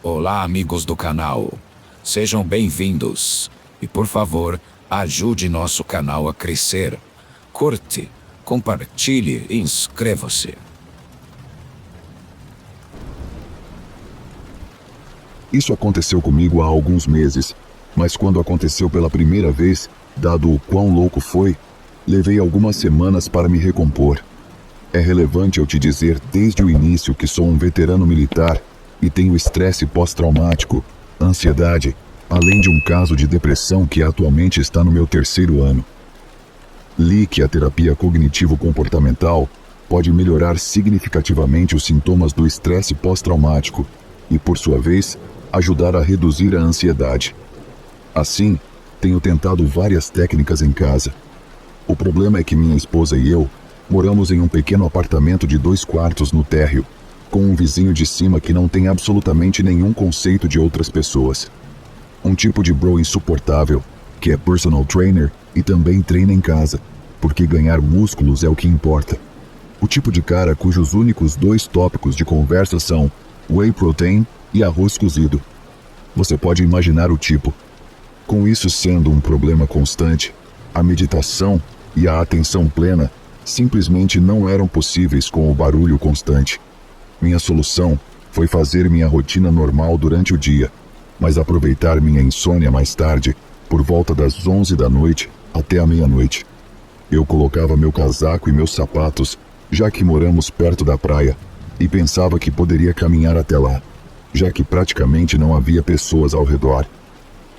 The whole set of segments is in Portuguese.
Olá, amigos do canal. Sejam bem-vindos. E por favor, ajude nosso canal a crescer. Curte, compartilhe e inscreva-se. Isso aconteceu comigo há alguns meses, mas quando aconteceu pela primeira vez, dado o quão louco foi, levei algumas semanas para me recompor. É relevante eu te dizer desde o início que sou um veterano militar e tenho estresse pós-traumático, ansiedade, além de um caso de depressão que atualmente está no meu 3º ano. Li que a terapia cognitivo-comportamental pode melhorar significativamente os sintomas do estresse pós-traumático e, por sua vez, ajudar a reduzir a ansiedade. Assim, tenho tentado várias técnicas em casa. O problema é que minha esposa e eu moramos em um pequeno apartamento de 2 quartos no térreo, com um vizinho de cima que não tem absolutamente nenhum conceito de outras pessoas. Um tipo de bro insuportável, que é personal trainer e também treina em casa, porque ganhar músculos é o que importa. O tipo de cara cujos únicos 2 tópicos de conversa são whey protein e arroz cozido. Você pode imaginar o tipo. Com isso sendo um problema constante, a meditação e a atenção plena simplesmente não eram possíveis com o barulho constante. Minha solução foi fazer minha rotina normal durante o dia, mas aproveitar minha insônia mais tarde, por volta das 11 da noite até a meia-noite. Eu colocava meu casaco e meus sapatos, já que moramos perto da praia, e pensava que poderia caminhar até lá, já que praticamente não havia pessoas ao redor.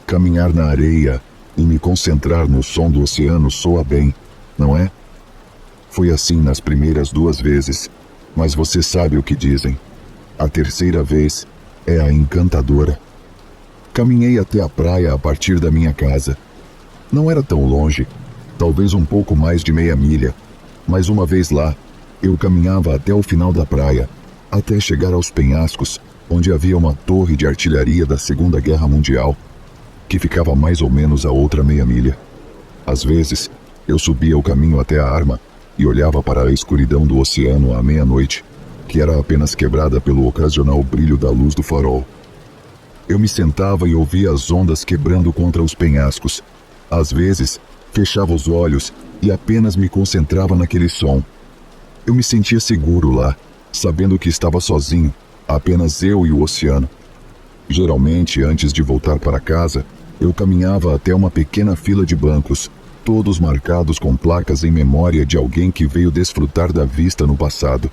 Caminhar na areia e me concentrar no som do oceano soa bem, não é? Foi assim nas primeiras 2 vezes, mas você sabe o que dizem. A 3ª vez é a encantadora. Caminhei até a praia a partir da minha casa. Não era tão longe, talvez um pouco mais de meia milha, mas uma vez lá, eu caminhava até o final da praia, até chegar aos penhascos, onde havia uma torre de artilharia da Segunda Guerra Mundial, que ficava mais ou menos a outra meia milha. Às vezes, eu subia o caminho até a arma e olhava para a escuridão do oceano à meia-noite, que era apenas quebrada pelo ocasional brilho da luz do farol. Eu me sentava e ouvia as ondas quebrando contra os penhascos. Às vezes, fechava os olhos e apenas me concentrava naquele som. Eu me sentia seguro lá, sabendo que estava sozinho, apenas eu e o oceano. Geralmente, antes de voltar para casa, eu caminhava até uma pequena fila de bancos, todos marcados com placas em memória de alguém que veio desfrutar da vista no passado.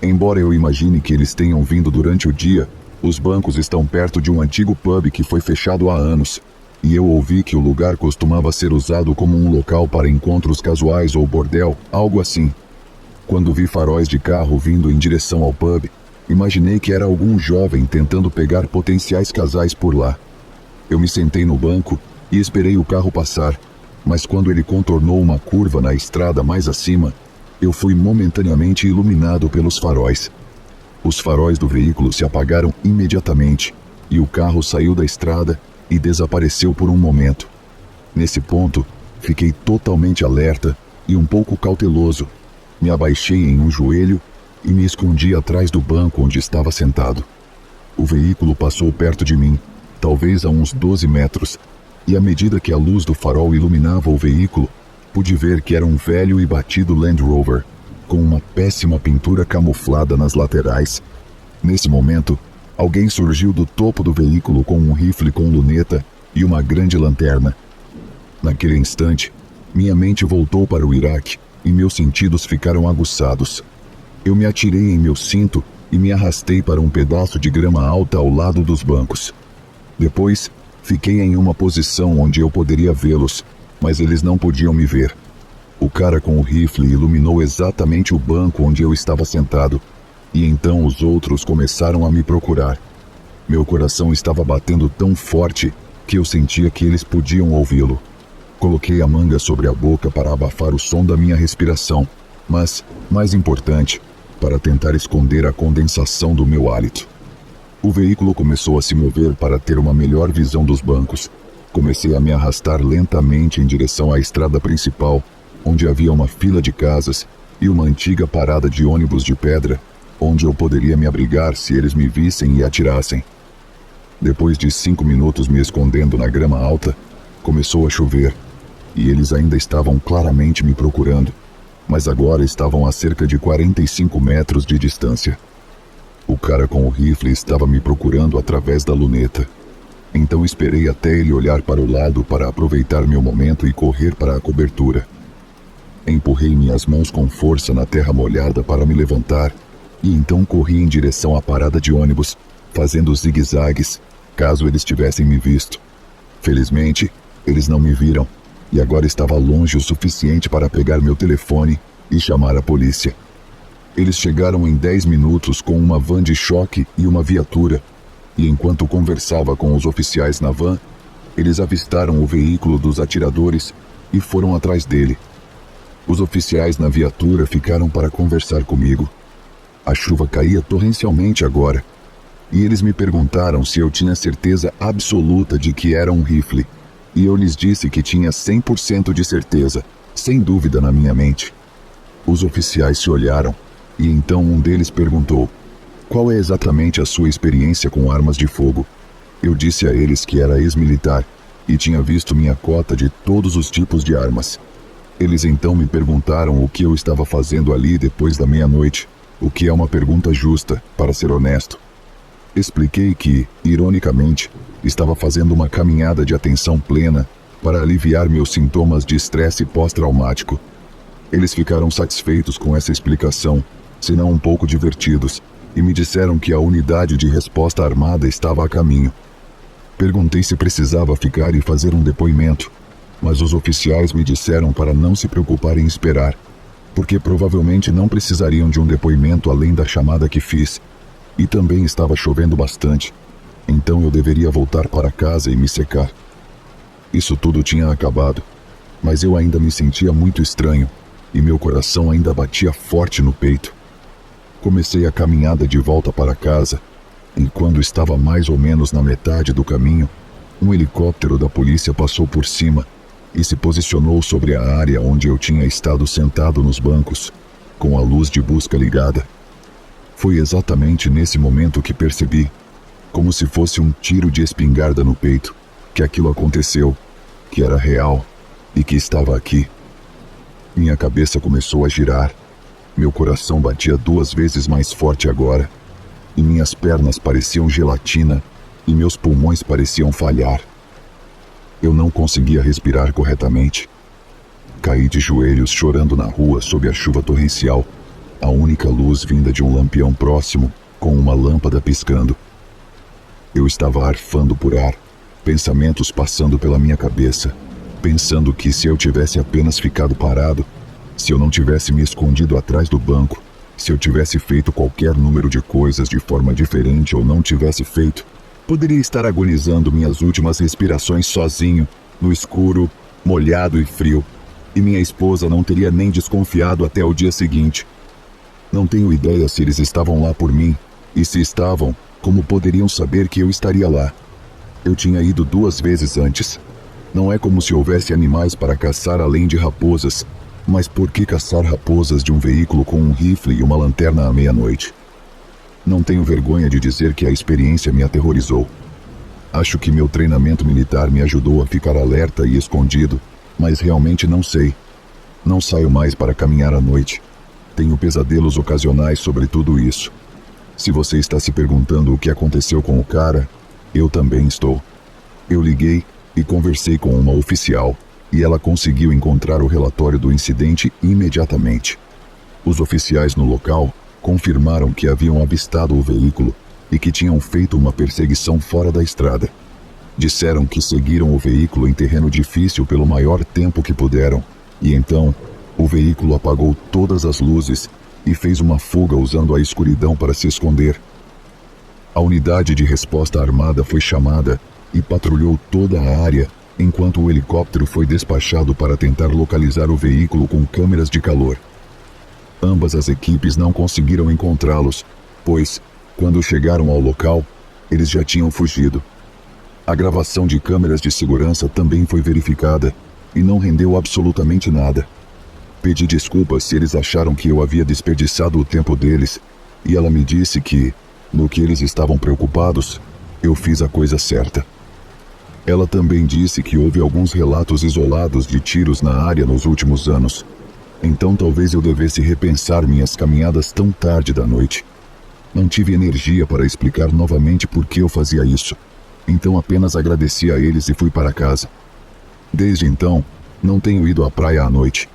Embora eu imagine que eles tenham vindo durante o dia, os bancos estão perto de um antigo pub que foi fechado há anos, e eu ouvi que o lugar costumava ser usado como um local para encontros casuais ou bordel, algo assim. Quando vi faróis de carro vindo em direção ao pub, imaginei que era algum jovem tentando pegar potenciais casais por lá. Eu me sentei no banco e esperei o carro passar, mas quando ele contornou uma curva na estrada mais acima, eu fui momentaneamente iluminado pelos faróis. Os faróis do veículo se apagaram imediatamente e o carro saiu da estrada e desapareceu por um momento. Nesse ponto, fiquei totalmente alerta e um pouco cauteloso. Me abaixei em um joelho e me escondi atrás do banco onde estava sentado. O veículo passou perto de mim, talvez a uns 12 metros, e à medida que a luz do farol iluminava o veículo, pude ver que era um velho e batido Land Rover, com uma péssima pintura camuflada nas laterais. Nesse momento, alguém surgiu do topo do veículo com um rifle com luneta e uma grande lanterna. Naquele instante, minha mente voltou para o Iraque e meus sentidos ficaram aguçados. Eu me atirei em meu cinto e me arrastei para um pedaço de grama alta ao lado dos bancos. Depois, fiquei em uma posição onde eu poderia vê-los, mas eles não podiam me ver. O cara com o rifle iluminou exatamente o banco onde eu estava sentado, e então os outros começaram a me procurar. Meu coração estava batendo tão forte que eu sentia que eles podiam ouvi-lo. Coloquei a manga sobre a boca para abafar o som da minha respiração, mas, mais importante, para tentar esconder a condensação do meu hálito. O veículo começou a se mover para ter uma melhor visão dos bancos. Comecei a me arrastar lentamente em direção à estrada principal, onde havia uma fila de casas e uma antiga parada de ônibus de pedra onde eu poderia me abrigar se eles me vissem e atirassem. Depois de 5 minutos me escondendo na grama alta, começou a chover, e eles ainda estavam claramente me procurando, mas agora estavam a cerca de 45 metros de distância. O cara com o rifle estava me procurando através da luneta. Então esperei até ele olhar para o lado para aproveitar meu momento e correr para a cobertura. Empurrei minhas mãos com força na terra molhada para me levantar e então corri em direção à parada de ônibus, fazendo zigue-zagues, caso eles tivessem me visto. Felizmente, eles não me viram e agora estava longe o suficiente para pegar meu telefone e chamar a polícia. Eles chegaram em 10 minutos com uma van de choque e uma viatura, e enquanto conversava com os oficiais na van, eles avistaram o veículo dos atiradores e foram atrás dele. Os oficiais na viatura ficaram para conversar comigo. A chuva caía torrencialmente agora, e eles me perguntaram se eu tinha certeza absoluta de que era um rifle, e eu lhes disse que tinha 100% de certeza, sem dúvida na minha mente. Os oficiais se olharam, e então um deles perguntou: qual é exatamente a sua experiência com armas de fogo? Eu disse a eles que era ex-militar e tinha visto minha cota de todos os tipos de armas. Eles então me perguntaram o que eu estava fazendo ali depois da meia-noite, o que é uma pergunta justa, para ser honesto. Expliquei que, ironicamente, estava fazendo uma caminhada de atenção plena para aliviar meus sintomas de estresse pós-traumático. Eles ficaram satisfeitos com essa explicação, senão um pouco divertidos, e me disseram que a unidade de resposta armada estava a caminho. Perguntei se precisava ficar e fazer um depoimento, mas os oficiais me disseram para não se preocupar em esperar, porque provavelmente não precisariam de um depoimento além da chamada que fiz, e também estava chovendo bastante, então eu deveria voltar para casa e me secar. Isso tudo tinha acabado, mas eu ainda me sentia muito estranho, e meu coração ainda batia forte no peito. Comecei a caminhada de volta para casa, e quando estava mais ou menos na metade do caminho, um helicóptero da polícia passou por cima e se posicionou sobre a área onde eu tinha estado sentado nos bancos, com a luz de busca ligada. Foi exatamente nesse momento que percebi, como se fosse um tiro de espingarda no peito, que aquilo aconteceu, que era real e que estava aqui. Minha cabeça começou a girar. Meu coração batia 2 vezes mais forte agora, e minhas pernas pareciam gelatina, e meus pulmões pareciam falhar. Eu não conseguia respirar corretamente. Caí de joelhos chorando na rua sob a chuva torrencial, a única luz vinda de um lampião próximo, com uma lâmpada piscando. Eu estava arfando por ar, pensamentos passando pela minha cabeça, pensando que se eu tivesse apenas ficado parado, se eu não tivesse me escondido atrás do banco, se eu tivesse feito qualquer número de coisas de forma diferente ou não tivesse feito, poderia estar agonizando minhas últimas respirações sozinho, no escuro, molhado e frio, e minha esposa não teria nem desconfiado até o dia seguinte. Não tenho ideia se eles estavam lá por mim, e se estavam, como poderiam saber que eu estaria lá? Eu tinha ido 2 vezes antes. Não é como se houvesse animais para caçar além de raposas, mas por que caçar raposas de um veículo com um rifle e uma lanterna à meia-noite? Não tenho vergonha de dizer que a experiência me aterrorizou. Acho que meu treinamento militar me ajudou a ficar alerta e escondido, mas realmente não sei. Não saio mais para caminhar à noite. Tenho pesadelos ocasionais sobre tudo isso. Se você está se perguntando o que aconteceu com o cara, eu também estou. Eu liguei e conversei com uma oficial, e ela conseguiu encontrar o relatório do incidente imediatamente. Os oficiais no local confirmaram que haviam avistado o veículo e que tinham feito uma perseguição fora da estrada. Disseram que seguiram o veículo em terreno difícil pelo maior tempo que puderam, e então o veículo apagou todas as luzes e fez uma fuga usando a escuridão para se esconder. A unidade de resposta armada foi chamada e patrulhou toda a área, enquanto o helicóptero foi despachado para tentar localizar o veículo com câmeras de calor. Ambas as equipes não conseguiram encontrá-los, pois, quando chegaram ao local, eles já tinham fugido. A gravação de câmeras de segurança também foi verificada e não rendeu absolutamente nada. Pedi desculpas se eles acharam que eu havia desperdiçado o tempo deles, e ela me disse que, no que eles estavam preocupados, eu fiz a coisa certa. Ela também disse que houve alguns relatos isolados de tiros na área nos últimos anos. Então talvez eu devesse repensar minhas caminhadas tão tarde da noite. Não tive energia para explicar novamente por que eu fazia isso. Então apenas agradeci a eles e fui para casa. Desde então, não tenho ido à praia à noite.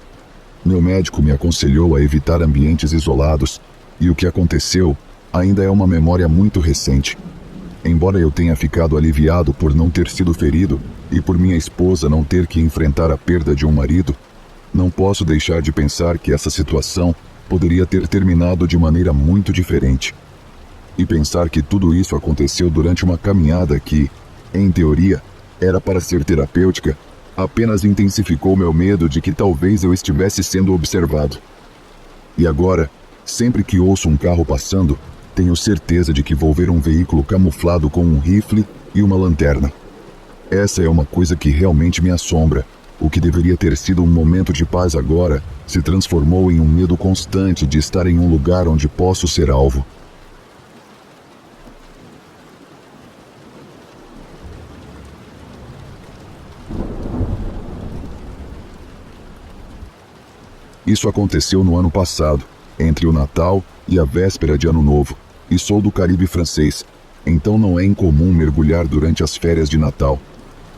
Meu médico me aconselhou a evitar ambientes isolados, e o que aconteceu ainda é uma memória muito recente. Embora eu tenha ficado aliviado por não ter sido ferido e por minha esposa não ter que enfrentar a perda de um marido, não posso deixar de pensar que essa situação poderia ter terminado de maneira muito diferente. E pensar que tudo isso aconteceu durante uma caminhada que, em teoria, era para ser terapêutica, apenas intensificou meu medo de que talvez eu estivesse sendo observado. E agora, sempre que ouço um carro passando, tenho certeza de que vou ver um veículo camuflado com um rifle e uma lanterna. Essa é uma coisa que realmente me assombra. O que deveria ter sido um momento de paz agora se transformou em um medo constante de estar em um lugar onde posso ser alvo. Isso aconteceu no ano passado, entre o Natal e a véspera de Ano Novo, e sou do Caribe francês, então não é incomum mergulhar durante as férias de Natal.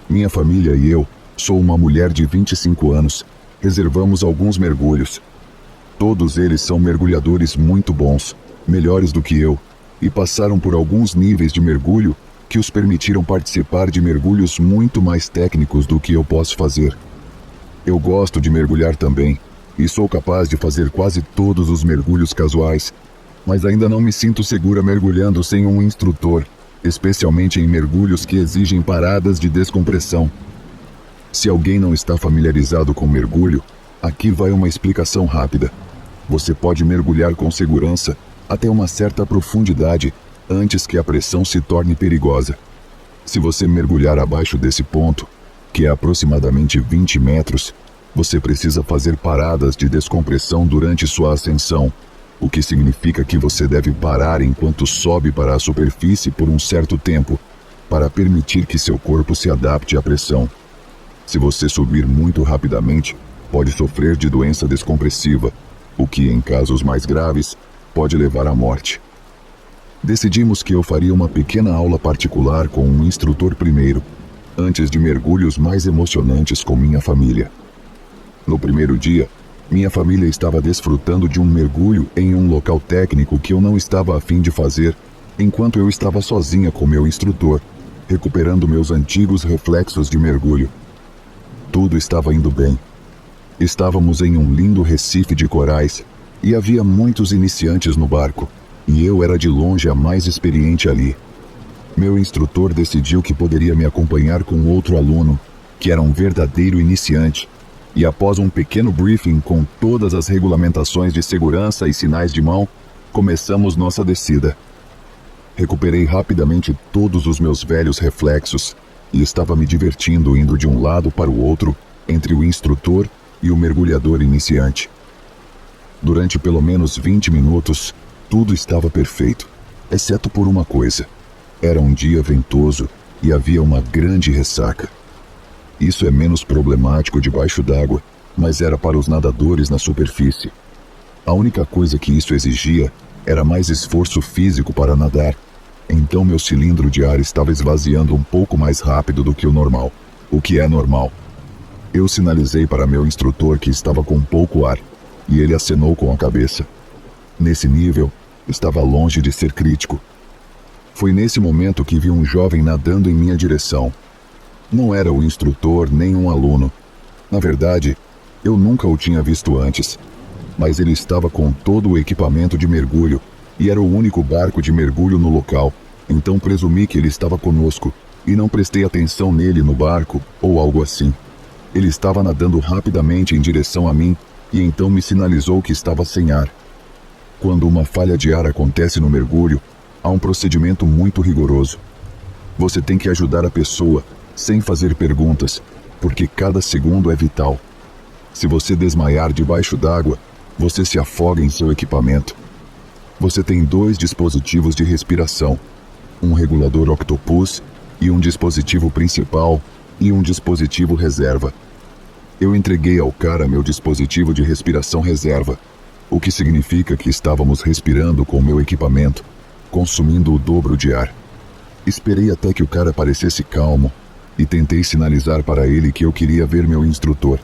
Minha família e eu, sou uma mulher de 25 anos, reservamos alguns mergulhos. Todos eles são mergulhadores muito bons, melhores do que eu, e passaram por alguns níveis de mergulho que os permitiram participar de mergulhos muito mais técnicos do que eu posso fazer. Eu gosto de mergulhar também, e sou capaz de fazer quase todos os mergulhos casuais, mas ainda não me sinto segura mergulhando sem um instrutor, especialmente em mergulhos que exigem paradas de descompressão. Se alguém não está familiarizado com mergulho, aqui vai uma explicação rápida. Você pode mergulhar com segurança até uma certa profundidade antes que a pressão se torne perigosa. Se você mergulhar abaixo desse ponto, que é aproximadamente 20 metros, você precisa fazer paradas de descompressão durante sua ascensão, o que significa que você deve parar enquanto sobe para a superfície por um certo tempo, para permitir que seu corpo se adapte à pressão. Se você subir muito rapidamente, pode sofrer de doença descompressiva, o que, em casos mais graves, pode levar à morte. Decidimos que eu faria uma pequena aula particular com um instrutor primeiro, antes de mergulhos mais emocionantes com minha família. No primeiro dia, minha família estava desfrutando de um mergulho em um local técnico que eu não estava a fim de fazer, enquanto eu estava sozinha com meu instrutor, recuperando meus antigos reflexos de mergulho. Tudo estava indo bem. Estávamos em um lindo recife de corais e havia muitos iniciantes no barco, e eu era de longe a mais experiente ali. Meu instrutor decidiu que poderia me acompanhar com outro aluno, que era um verdadeiro iniciante, e após um pequeno briefing com todas as regulamentações de segurança e sinais de mão, começamos nossa descida. Recuperei rapidamente todos os meus velhos reflexos e estava me divertindo indo de um lado para o outro entre o instrutor e o mergulhador iniciante. Durante pelo menos 20 minutos, tudo estava perfeito, exceto por uma coisa. Era um dia ventoso e havia uma grande ressaca. Isso é menos problemático debaixo d'água, mas era para os nadadores na superfície. A única coisa que isso exigia era mais esforço físico para nadar. Então meu cilindro de ar estava esvaziando um pouco mais rápido do que o normal, o que é normal. Eu sinalizei para meu instrutor que estava com pouco ar, e ele acenou com a cabeça. Nesse nível, estava longe de ser crítico. Foi nesse momento que vi um jovem nadando em minha direção. Não era o instrutor nem um aluno. Na verdade, eu nunca o tinha visto antes. Mas ele estava com todo o equipamento de mergulho e era o único barco de mergulho no local. Então presumi que ele estava conosco e não prestei atenção nele no barco ou algo assim. Ele estava nadando rapidamente em direção a mim e então me sinalizou que estava sem ar. Quando uma falha de ar acontece no mergulho, há um procedimento muito rigoroso. Você tem que ajudar a pessoa sem fazer perguntas, porque cada segundo é vital. Se você desmaiar debaixo d'água, você se afoga em seu equipamento. Você tem 2 dispositivos de respiração, um regulador octopus e um dispositivo principal e um dispositivo reserva. Eu entreguei ao cara meu dispositivo de respiração reserva, o que significa que estávamos respirando com meu equipamento, consumindo o dobro de ar. Esperei até que o cara parecesse calmo e tentei sinalizar para ele que eu queria ver meu instrutor.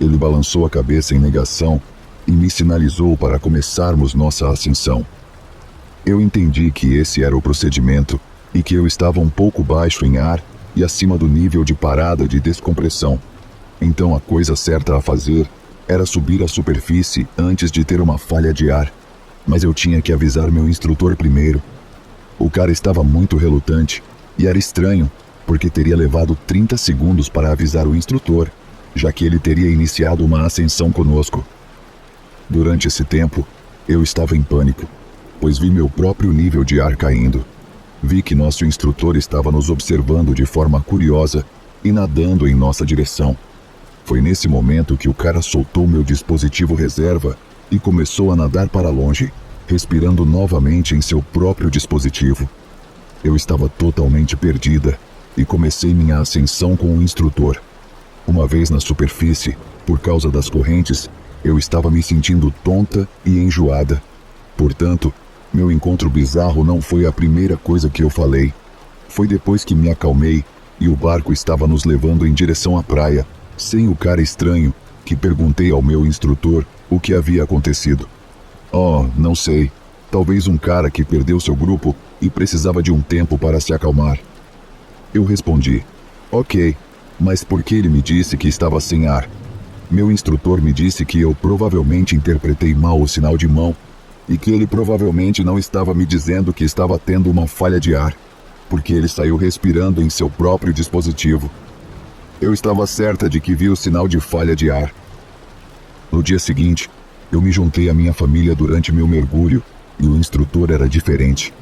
Ele balançou a cabeça em negação e me sinalizou para começarmos nossa ascensão. Eu entendi que esse era o procedimento e que eu estava um pouco baixo em ar e acima do nível de parada de descompressão. Então a coisa certa a fazer era subir à superfície antes de ter uma falha de ar, mas eu tinha que avisar meu instrutor primeiro. O cara estava muito relutante e era estranho, porque teria levado 30 segundos para avisar o instrutor, já que ele teria iniciado uma ascensão conosco. Durante esse tempo, eu estava em pânico, pois vi meu próprio nível de ar caindo. Vi que nosso instrutor estava nos observando de forma curiosa e nadando em nossa direção. Foi nesse momento que o cara soltou meu dispositivo reserva e começou a nadar para longe, respirando novamente em seu próprio dispositivo. Eu estava totalmente perdida e comecei minha ascensão com o instrutor. Uma vez na superfície, por causa das correntes, eu estava me sentindo tonta e enjoada. Portanto, meu encontro bizarro não foi a primeira coisa que eu falei. Foi depois que me acalmei e o barco estava nos levando em direção à praia, sem o cara estranho, que perguntei ao meu instrutor o que havia acontecido. Oh, não sei. Talvez um cara que perdeu seu grupo e precisava de um tempo para se acalmar. Eu respondi, ok, mas por que ele me disse que estava sem ar? Meu instrutor me disse que eu provavelmente interpretei mal o sinal de mão e que ele provavelmente não estava me dizendo que estava tendo uma falha de ar, porque ele saiu respirando em seu próprio dispositivo. Eu estava certa de que vi o sinal de falha de ar. No dia seguinte, eu me juntei à minha família durante meu mergulho e o instrutor era diferente.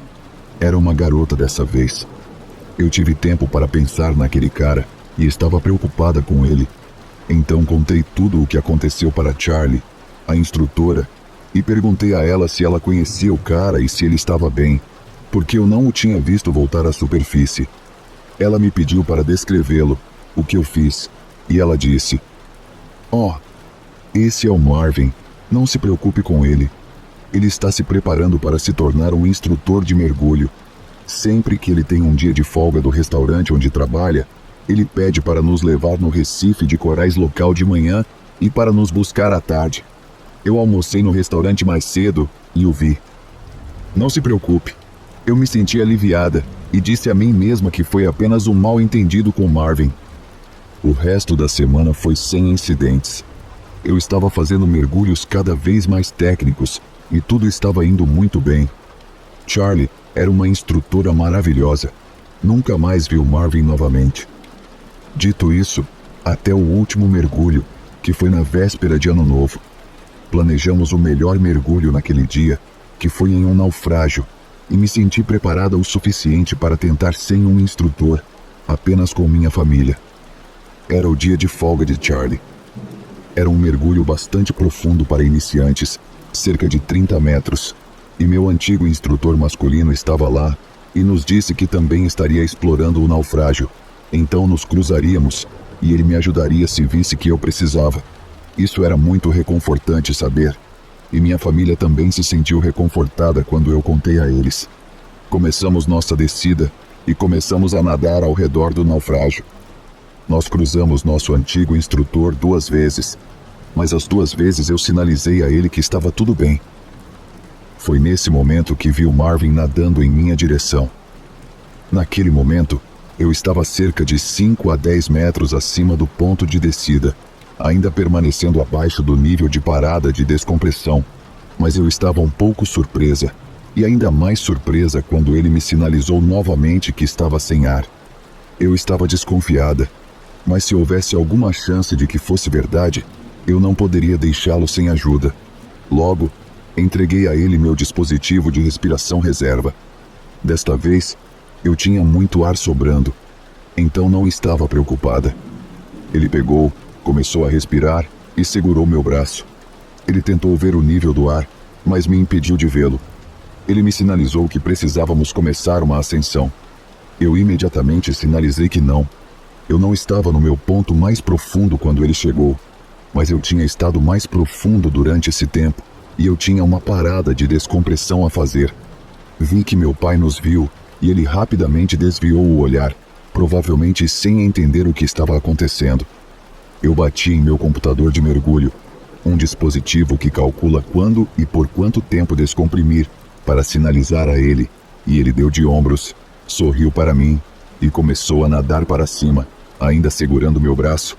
Era uma garota dessa vez. Eu tive tempo para pensar naquele cara e estava preocupada com ele. Então contei tudo o que aconteceu para Charlie, a instrutora, e perguntei a ela se ela conhecia o cara e se ele estava bem, porque eu não o tinha visto voltar à superfície. Ela me pediu para descrevê-lo, o que eu fiz, e ela disse, "Oh, esse é o Marvin, não se preocupe com ele. Ele está se preparando para se tornar um instrutor de mergulho. Sempre que ele tem um dia de folga do restaurante onde trabalha, ele pede para nos levar no Recife de Corais local de manhã e para nos buscar à tarde. Eu almocei no restaurante mais cedo e o vi. Não se preocupe." Eu me senti aliviada e disse a mim mesma que foi apenas um mal-entendido com Marvin. O resto da semana foi sem incidentes. Eu estava fazendo mergulhos cada vez mais técnicos e tudo estava indo muito bem. Charlie era uma instrutora maravilhosa. Nunca mais vi o Marvin novamente. Dito isso, até o último mergulho, que foi na véspera de Ano Novo. Planejamos o melhor mergulho naquele dia, que foi em um naufrágio, e me senti preparada o suficiente para tentar sem um instrutor, apenas com minha família. Era o dia de folga de Charlie. Era um mergulho bastante profundo para iniciantes, cerca de 30 metros, e meu antigo instrutor masculino estava lá e nos disse que também estaria explorando o naufrágio. Então nos cruzaríamos e ele me ajudaria se visse que eu precisava. Isso era muito reconfortante saber, e minha família também se sentiu reconfortada quando eu contei a eles. Começamos nossa descida e começamos a nadar ao redor do naufrágio. Nós cruzamos nosso antigo instrutor 2 vezes, mas as 2 vezes eu sinalizei a ele que estava tudo bem. Foi nesse momento que vi o Marvin nadando em minha direção. Naquele momento, eu estava cerca de 5 a 10 metros acima do ponto de descida, ainda permanecendo abaixo do nível de parada de descompressão, mas eu estava um pouco surpresa, e ainda mais surpresa quando ele me sinalizou novamente que estava sem ar. Eu estava desconfiada, mas se houvesse alguma chance de que fosse verdade, eu não poderia deixá-lo sem ajuda. Logo, entreguei a ele meu dispositivo de respiração reserva. Desta vez, eu tinha muito ar sobrando, então não estava preocupada. Ele pegou, começou a respirar e segurou meu braço. Ele tentou ver o nível do ar, mas me impediu de vê-lo. Ele me sinalizou que precisávamos começar uma ascensão. Eu imediatamente sinalizei que não. Eu não estava no meu ponto mais profundo quando ele chegou, mas eu tinha estado mais profundo durante esse tempo, e eu tinha uma parada de descompressão a fazer. Vi que meu pai nos viu, e ele rapidamente desviou o olhar, provavelmente sem entender o que estava acontecendo. Eu bati em meu computador de mergulho, um dispositivo que calcula quando e por quanto tempo descomprimir, para sinalizar a ele, e ele deu de ombros, sorriu para mim e começou a nadar para cima, ainda segurando meu braço.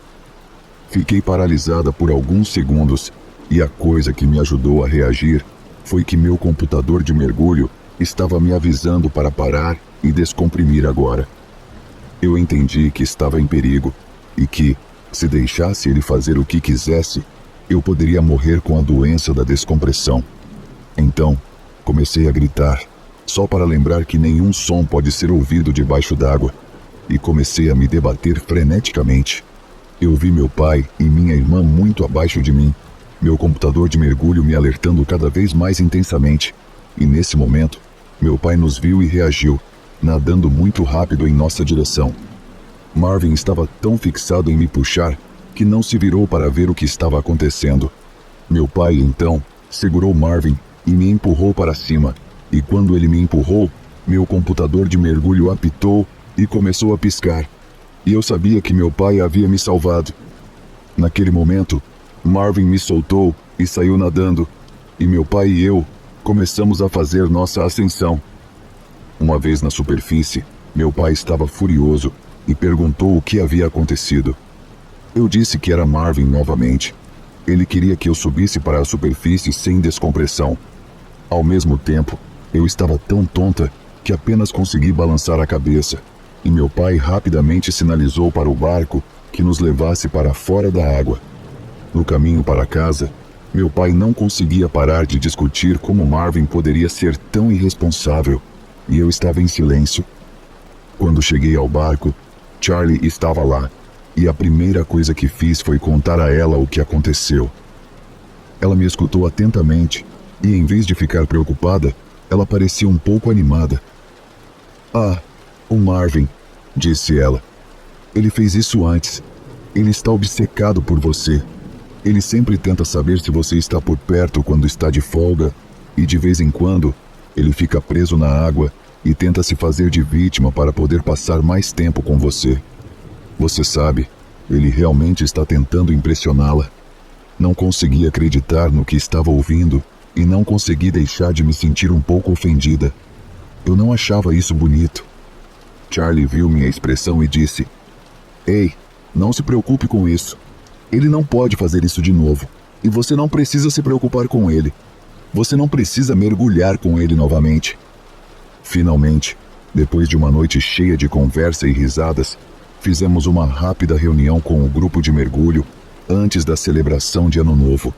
Fiquei paralisada por alguns segundos, e a coisa que me ajudou a reagir foi que meu computador de mergulho estava me avisando para parar e descomprimir agora. Eu entendi que estava em perigo e que, se deixasse ele fazer o que quisesse, eu poderia morrer com a doença da descompressão. Então, comecei a gritar, só para lembrar que nenhum som pode ser ouvido debaixo d'água, e comecei a me debater freneticamente. Eu vi meu pai e minha irmã muito abaixo de mim, meu computador de mergulho me alertando cada vez mais intensamente, e nesse momento, meu pai nos viu e reagiu, nadando muito rápido em nossa direção. Marvin estava tão fixado em me puxar que não se virou para ver o que estava acontecendo. Meu pai, então, segurou Marvin e me empurrou para cima, e quando ele me empurrou, meu computador de mergulho apitou e começou a piscar, e eu sabia que meu pai havia me salvado. Naquele momento, Marvin me soltou e saiu nadando, e meu pai e eu começamos a fazer nossa ascensão. Uma vez na superfície, meu pai estava furioso e perguntou o que havia acontecido. Eu disse que era Marvin novamente. Ele queria que eu subisse para a superfície sem descompressão. Ao mesmo tempo, eu estava tão tonta que apenas consegui balançar a cabeça, e meu pai rapidamente sinalizou para o barco que nos levasse para fora da água. No caminho para casa, meu pai não conseguia parar de discutir como Marvin poderia ser tão irresponsável, e eu estava em silêncio. Quando cheguei ao barco, Charlie estava lá, e a primeira coisa que fiz foi contar a ela o que aconteceu. Ela me escutou atentamente, e em vez de ficar preocupada, ela parecia um pouco animada. "Ah, o Marvin", disse ela. "Ele fez isso antes. Ele está obcecado por você. Ele sempre tenta saber se você está por perto quando está de folga, e de vez em quando, ele fica preso na água e tenta se fazer de vítima para poder passar mais tempo com você. Você sabe, ele realmente está tentando impressioná-la." Não consegui acreditar no que estava ouvindo e não consegui deixar de me sentir um pouco ofendida. Eu não achava isso bonito. Charlie viu minha expressão e disse: "Ei, não se preocupe com isso. Ele não pode fazer isso de novo, e você não precisa se preocupar com ele. Você não precisa mergulhar com ele novamente." Finalmente, depois de uma noite cheia de conversa e risadas, fizemos uma rápida reunião com o grupo de mergulho antes da celebração de Ano Novo,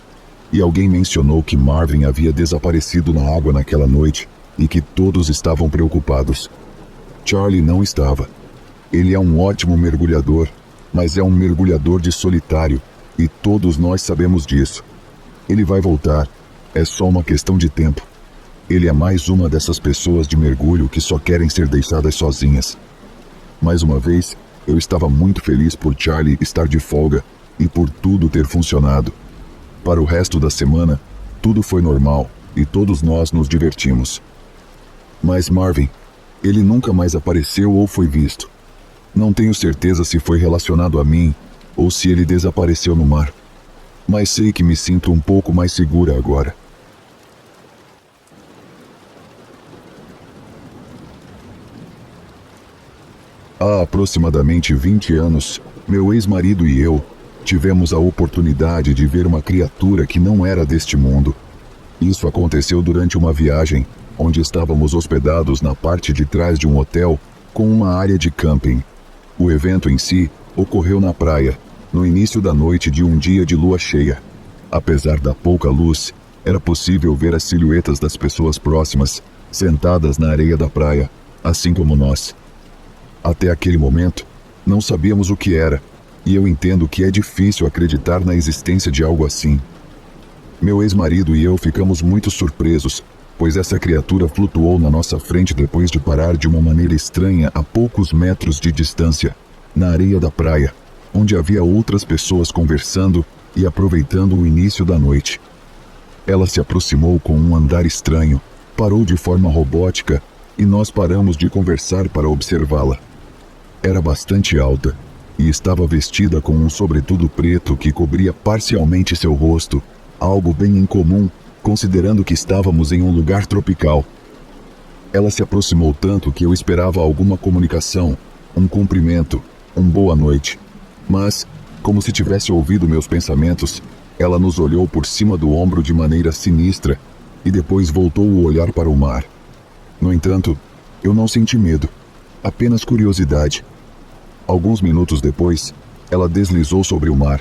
e alguém mencionou que Marvin havia desaparecido na água naquela noite e que todos estavam preocupados. Charlie não estava. Ele é um ótimo mergulhador, mas é um mergulhador de solitário, e todos nós sabemos disso. Ele vai voltar, é só uma questão de tempo. Ele é mais uma dessas pessoas de mergulho que só querem ser deixadas sozinhas. Mais uma vez, eu estava muito feliz por Charlie estar de folga e por tudo ter funcionado. Para o resto da semana, tudo foi normal e todos nós nos divertimos. Mas Marvin, ele nunca mais apareceu ou foi visto. Não tenho certeza se foi relacionado a mim ou se ele desapareceu no mar. Mas sei que me sinto um pouco mais segura agora. Há aproximadamente 20 anos, meu ex-marido e eu tivemos a oportunidade de ver uma criatura que não era deste mundo. Isso aconteceu durante uma viagem, onde estávamos hospedados na parte de trás de um hotel com uma área de camping. O evento em si ocorreu na praia, no início da noite de um dia de lua cheia. Apesar da pouca luz, era possível ver as silhuetas das pessoas próximas, sentadas na areia da praia, assim como nós. Até aquele momento, não sabíamos o que era, e eu entendo que é difícil acreditar na existência de algo assim. Meu ex-marido e eu ficamos muito surpresos pois essa criatura flutuou na nossa frente depois de parar de uma maneira estranha a poucos metros de distância, na areia da praia, onde havia outras pessoas conversando e aproveitando o início da noite. Ela se aproximou com um andar estranho, parou de forma robótica e nós paramos de conversar para observá-la. Era bastante alta e estava vestida com um sobretudo preto que cobria parcialmente seu rosto, algo bem incomum, considerando que estávamos em um lugar tropical. Ela se aproximou tanto que eu esperava alguma comunicação, um cumprimento, boa noite. Mas, como se tivesse ouvido meus pensamentos, ela nos olhou por cima do ombro de maneira sinistra e depois voltou o olhar para o mar. No entanto, eu não senti medo, apenas curiosidade. Alguns minutos depois, ela deslizou sobre o mar,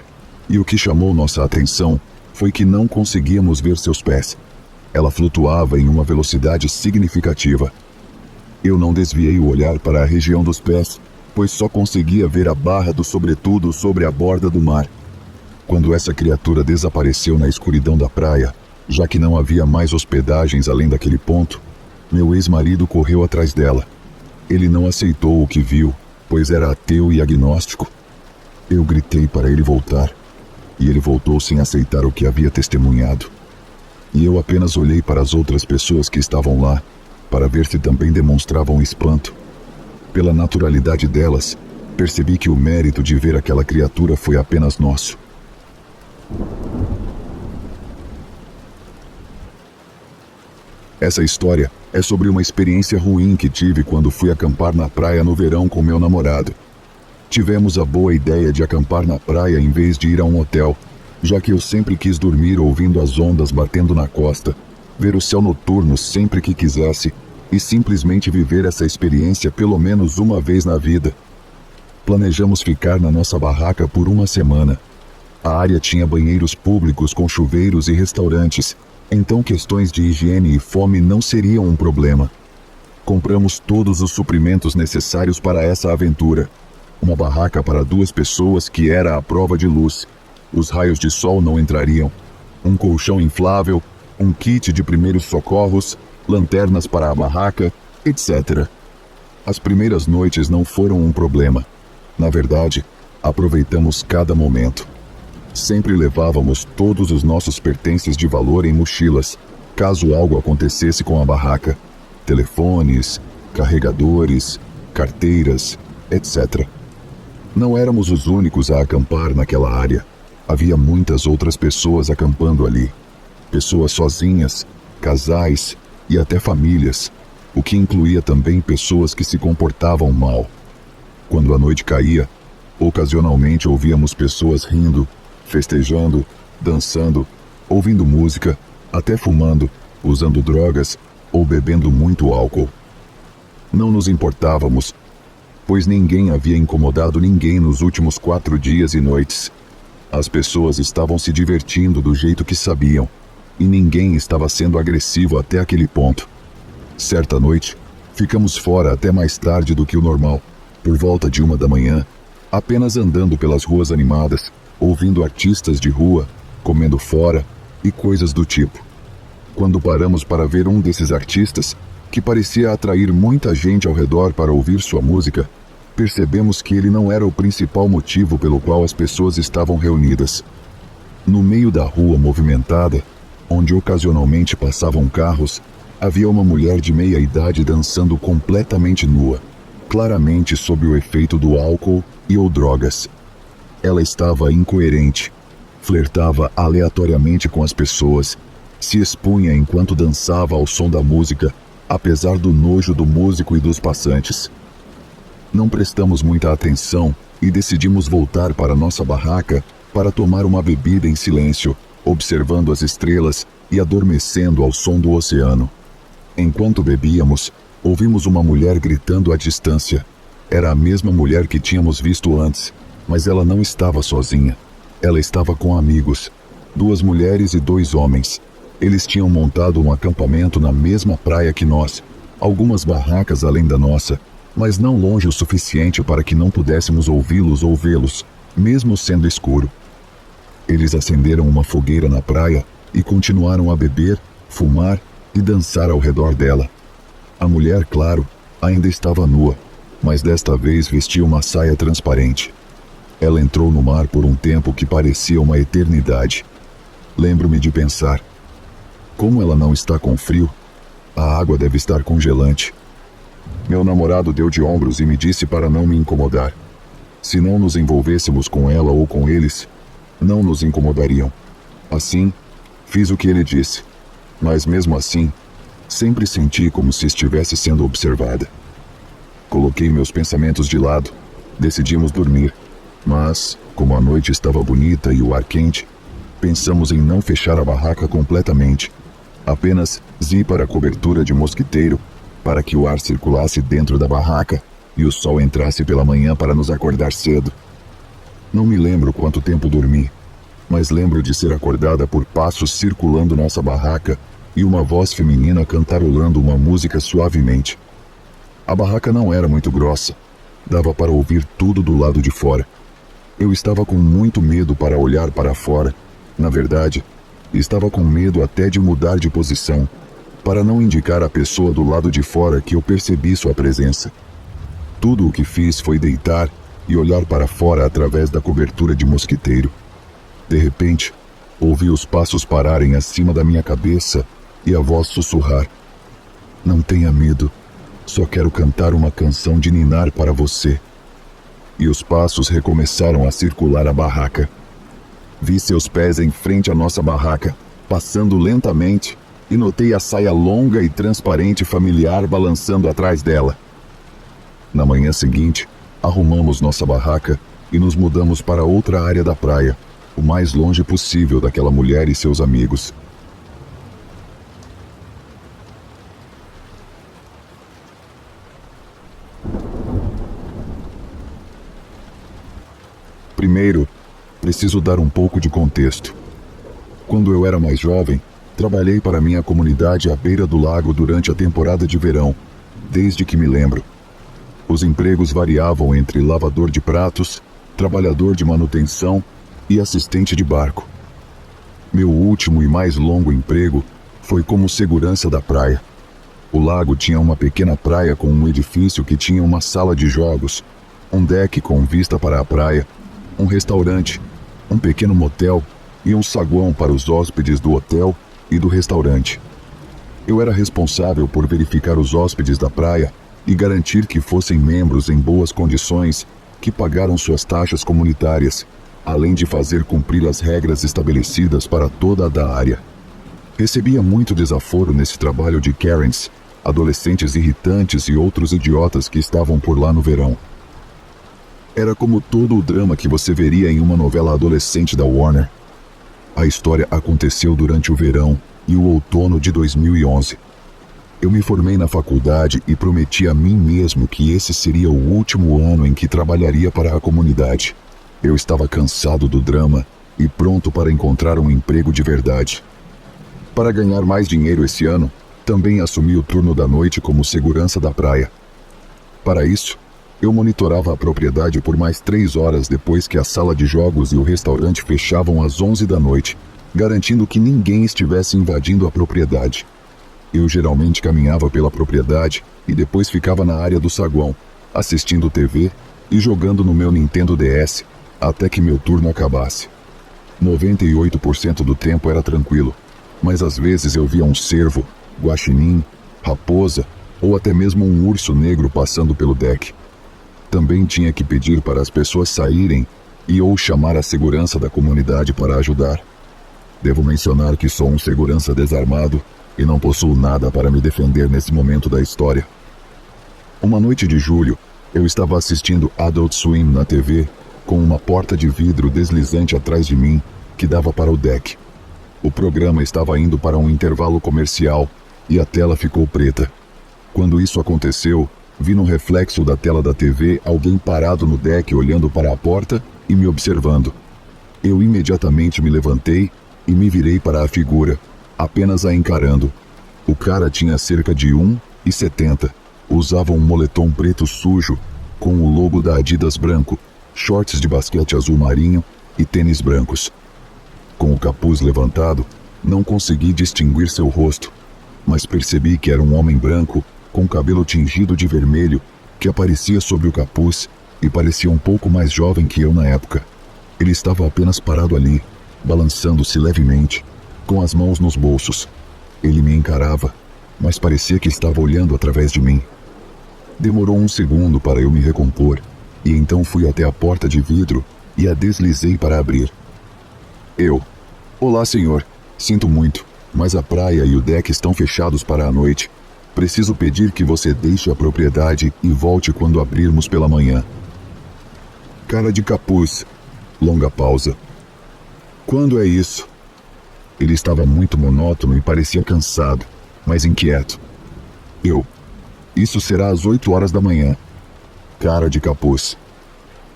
e o que chamou nossa atenção foi que não conseguíamos ver seus pés. Ela flutuava em uma velocidade significativa. Eu não desviei o olhar para a região dos pés, pois só conseguia ver a barra do sobretudo sobre a borda do mar. Quando essa criatura desapareceu na escuridão da praia, já que não havia mais hospedagens além daquele ponto, meu ex-marido correu atrás dela. Ele não aceitou o que viu, pois era ateu e agnóstico. Eu gritei para ele voltar, e ele voltou sem aceitar o que havia testemunhado. E eu apenas olhei para as outras pessoas que estavam lá, para ver se também demonstravam espanto. Pela naturalidade delas, percebi que o mérito de ver aquela criatura foi apenas nosso. Essa história é sobre uma experiência ruim que tive quando fui acampar na praia no verão com meu namorado. Tivemos a boa ideia de acampar na praia em vez de ir a um hotel, já que eu sempre quis dormir ouvindo as ondas batendo na costa, ver o céu noturno sempre que quisesse e simplesmente viver essa experiência pelo menos uma vez na vida. Planejamos ficar na nossa barraca por uma semana. A área tinha banheiros públicos com chuveiros e restaurantes, então questões de higiene e fome não seriam um problema. Compramos todos os suprimentos necessários para essa aventura. Uma barraca para 2 pessoas que era à prova de luz. Os raios de sol não entrariam. Um colchão inflável, um kit de primeiros socorros, lanternas para a barraca, etc. As primeiras noites não foram um problema. Na verdade, aproveitamos cada momento. Sempre levávamos todos os nossos pertences de valor em mochilas, caso algo acontecesse com a barraca. Telefones, carregadores, carteiras, etc. Não éramos os únicos a acampar naquela área. Havia muitas outras pessoas acampando ali. Pessoas sozinhas, casais e até famílias, o que incluía também pessoas que se comportavam mal. Quando a noite caía, ocasionalmente ouvíamos pessoas rindo, festejando, dançando, ouvindo música, até fumando, usando drogas ou bebendo muito álcool. Não nos importávamos, pois ninguém havia incomodado ninguém nos últimos 4 dias e noites. As pessoas estavam se divertindo do jeito que sabiam, e ninguém estava sendo agressivo até aquele ponto. Certa noite, ficamos fora até mais tarde do que o normal, por volta de 1 da manhã, apenas andando pelas ruas animadas, ouvindo artistas de rua, comendo fora e coisas do tipo. Quando paramos para ver um desses artistas, que parecia atrair muita gente ao redor para ouvir sua música, percebemos que ele não era o principal motivo pelo qual as pessoas estavam reunidas. No meio da rua movimentada, onde ocasionalmente passavam carros, havia uma mulher de meia idade dançando completamente nua, claramente sob o efeito do álcool e ou drogas. Ela estava incoerente, flertava aleatoriamente com as pessoas, se expunha enquanto dançava ao som da música, apesar do nojo do músico e dos passantes. Não prestamos muita atenção e decidimos voltar para nossa barraca para tomar uma bebida em silêncio, observando as estrelas e adormecendo ao som do oceano. Enquanto bebíamos, ouvimos uma mulher gritando à distância. Era a mesma mulher que tínhamos visto antes, mas ela não estava sozinha. Ela estava com amigos, 2 mulheres e 2 homens. Eles tinham montado um acampamento na mesma praia que nós, algumas barracas além da nossa, mas não longe o suficiente para que não pudéssemos ouvi-los ou vê-los, mesmo sendo escuro. Eles acenderam uma fogueira na praia e continuaram a beber, fumar e dançar ao redor dela. A mulher, claro, ainda estava nua, mas desta vez vestia uma saia transparente. Ela entrou no mar por um tempo que parecia uma eternidade. Lembro-me de pensar: como ela não está com frio? A água deve estar congelante. Meu namorado deu de ombros e me disse para não me incomodar. Se não nos envolvêssemos com ela ou com eles, não nos incomodariam. Assim, fiz o que ele disse, mas mesmo assim, sempre senti como se estivesse sendo observada. Coloquei meus pensamentos de lado, decidimos dormir, mas, como a noite estava bonita e o ar quente, pensamos em não fechar a barraca completamente, apenas zipar a cobertura de mosquiteiro para que o ar circulasse dentro da barraca e o sol entrasse pela manhã para nos acordar cedo. Não me lembro quanto tempo dormi, mas lembro de ser acordada por passos circulando nossa barraca e uma voz feminina cantarolando uma música suavemente. A barraca não era muito grossa, dava para ouvir tudo do lado de fora. Eu estava com muito medo para olhar para fora. Na verdade, estava com medo até de mudar de posição, para não indicar à pessoa do lado de fora que eu percebi sua presença. Tudo o que fiz foi deitar e olhar para fora através da cobertura de mosquiteiro. De repente, ouvi os passos pararem acima da minha cabeça e a voz sussurrar: "Não tenha medo, só quero cantar uma canção de ninar para você." E os passos recomeçaram a circular a barraca. Vi seus pés em frente à nossa barraca, passando lentamente, e notei a saia longa e transparente familiar balançando atrás dela. Na manhã seguinte, arrumamos nossa barraca e nos mudamos para outra área da praia, o mais longe possível daquela mulher e seus amigos. Primeiro, preciso dar um pouco de contexto. Quando eu era mais jovem, trabalhei para minha comunidade à beira do lago durante a temporada de verão, desde que me lembro. Os empregos variavam entre lavador de pratos, trabalhador de manutenção e assistente de barco. Meu último e mais longo emprego foi como segurança da praia. O lago tinha uma pequena praia com um edifício que tinha uma sala de jogos, um deck com vista para a praia, um restaurante, um pequeno motel e um saguão para os hóspedes do hotel e do restaurante. Eu era responsável por verificar os hóspedes da praia e garantir que fossem membros em boas condições que pagaram suas taxas comunitárias, além de fazer cumprir as regras estabelecidas para toda a área. Recebia muito desaforo nesse trabalho de Karens, adolescentes irritantes e outros idiotas que estavam por lá no verão. Era como todo o drama que você veria em uma novela adolescente da Warner. A história aconteceu durante o verão e o outono de 2011. Eu me formei na faculdade e prometi a mim mesmo que esse seria o último ano em que trabalharia para a comunidade. Eu estava cansado do drama e pronto para encontrar um emprego de verdade. Para ganhar mais dinheiro esse ano, também assumi o turno da noite como segurança da praia. Para isso, eu monitorava a propriedade por mais 3 horas depois que a sala de jogos e o restaurante fechavam às 11 da noite, garantindo que ninguém estivesse invadindo a propriedade. Eu geralmente caminhava pela propriedade e depois ficava na área do saguão, assistindo TV e jogando no meu Nintendo DS, até que meu turno acabasse. 98% do tempo era tranquilo, mas às vezes eu via um cervo, guaxinim, raposa ou até mesmo um urso negro passando pelo deck. Também tinha que pedir para as pessoas saírem e ou chamar a segurança da comunidade para ajudar. Devo mencionar que sou um segurança desarmado e não possuo nada para me defender nesse momento da história. Uma noite de julho, eu estava assistindo Adult Swim na TV com uma porta de vidro deslizante atrás de mim que dava para o deck. O programa estava indo para um intervalo comercial e a tela ficou preta. Quando isso aconteceu, vi no reflexo da tela da TV alguém parado no deck olhando para a porta e me observando. Eu imediatamente me levantei e me virei para a figura, apenas a encarando. O cara tinha cerca de 1,70, usava um moletom preto sujo com o logo da Adidas branco, shorts de basquete azul marinho e tênis brancos. Com o capuz levantado, não consegui distinguir seu rosto, mas percebi que era um homem branco, com cabelo tingido de vermelho, que aparecia sob o capuz e parecia um pouco mais jovem que eu na época. Ele estava apenas parado ali, balançando-se levemente, com as mãos nos bolsos. Ele me encarava, mas parecia que estava olhando através de mim. Demorou um segundo para eu me recompor, e então fui até a porta de vidro e a deslizei para abrir. Olá, senhor. Sinto muito, mas a praia e o deck estão fechados para a noite. Preciso pedir que você deixe a propriedade e volte quando abrirmos pela manhã. Cara de capuz. Longa pausa. Quando é isso? Ele estava muito monótono e parecia cansado, mas inquieto. Isso será às 8 horas da manhã. Cara de capuz.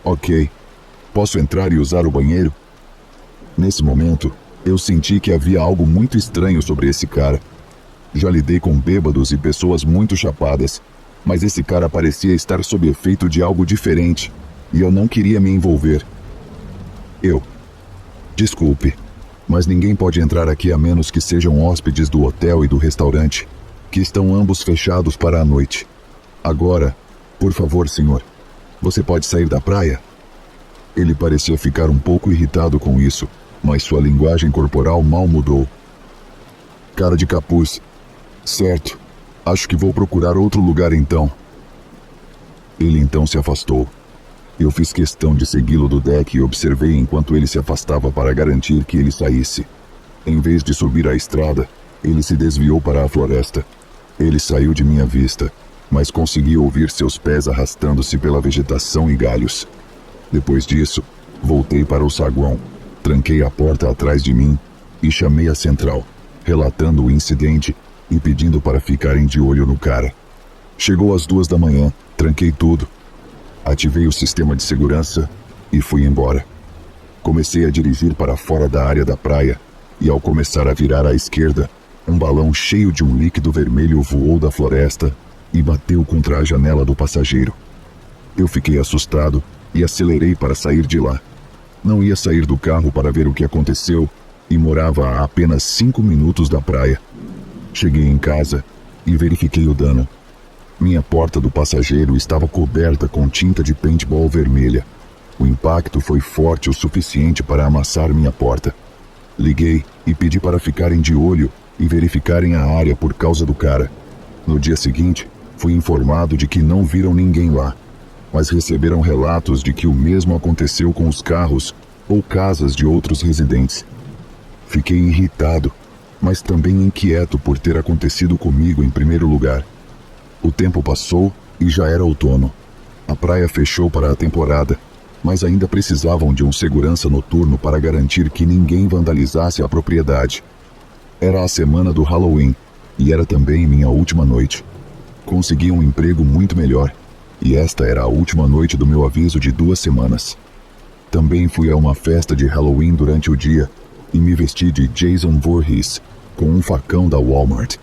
Ok. Posso entrar e usar o banheiro? Nesse momento, eu senti que havia algo muito estranho sobre esse cara. Já lidei com bêbados e pessoas muito chapadas, mas esse cara parecia estar sob efeito de algo diferente, e eu não queria me envolver. Desculpe, mas ninguém pode entrar aqui a menos que sejam hóspedes do hotel e do restaurante, que estão ambos fechados para a noite. Agora, por favor, senhor, você pode sair da praia? Ele parecia ficar um pouco irritado com isso, mas sua linguagem corporal mal mudou. Cara de capuz. Certo. Acho que vou procurar outro lugar então. Ele então se afastou. Eu fiz questão de segui-lo do deck e observei enquanto ele se afastava para garantir que ele saísse. Em vez de subir a estrada, ele se desviou para a floresta. Ele saiu de minha vista, mas consegui ouvir seus pés arrastando-se pela vegetação e galhos. Depois disso, voltei para o saguão, tranquei a porta atrás de mim e chamei a central, relatando o incidente e pedindo para ficarem de olho no cara. Chegou às 2 da manhã, tranquei tudo, ativei o sistema de segurança e fui embora. Comecei a dirigir para fora da área da praia e, ao começar a virar à esquerda, um balão cheio de um líquido vermelho voou da floresta e bateu contra a janela do passageiro. Eu fiquei assustado e acelerei para sair de lá. Não ia sair do carro para ver o que aconteceu e morava a apenas 5 minutos da praia. Cheguei em casa e verifiquei o dano. Minha porta do passageiro estava coberta com tinta de paintball vermelha. O impacto foi forte o suficiente para amassar minha porta. Liguei e pedi para ficarem de olho e verificarem a área por causa do cara. No dia seguinte, fui informado de que não viram ninguém lá, mas receberam relatos de que o mesmo aconteceu com os carros ou casas de outros residentes. Fiquei irritado, mas também inquieto por ter acontecido comigo em primeiro lugar. O tempo passou e já era outono. A praia fechou para a temporada, mas ainda precisavam de um segurança noturno para garantir que ninguém vandalizasse a propriedade. Era a semana do Halloween e era também minha última noite. Consegui um emprego muito melhor, e esta era a última noite do meu aviso de 2 semanas. Também fui a uma festa de Halloween durante o dia e me vesti de Jason Voorhees com um facão da Walmart.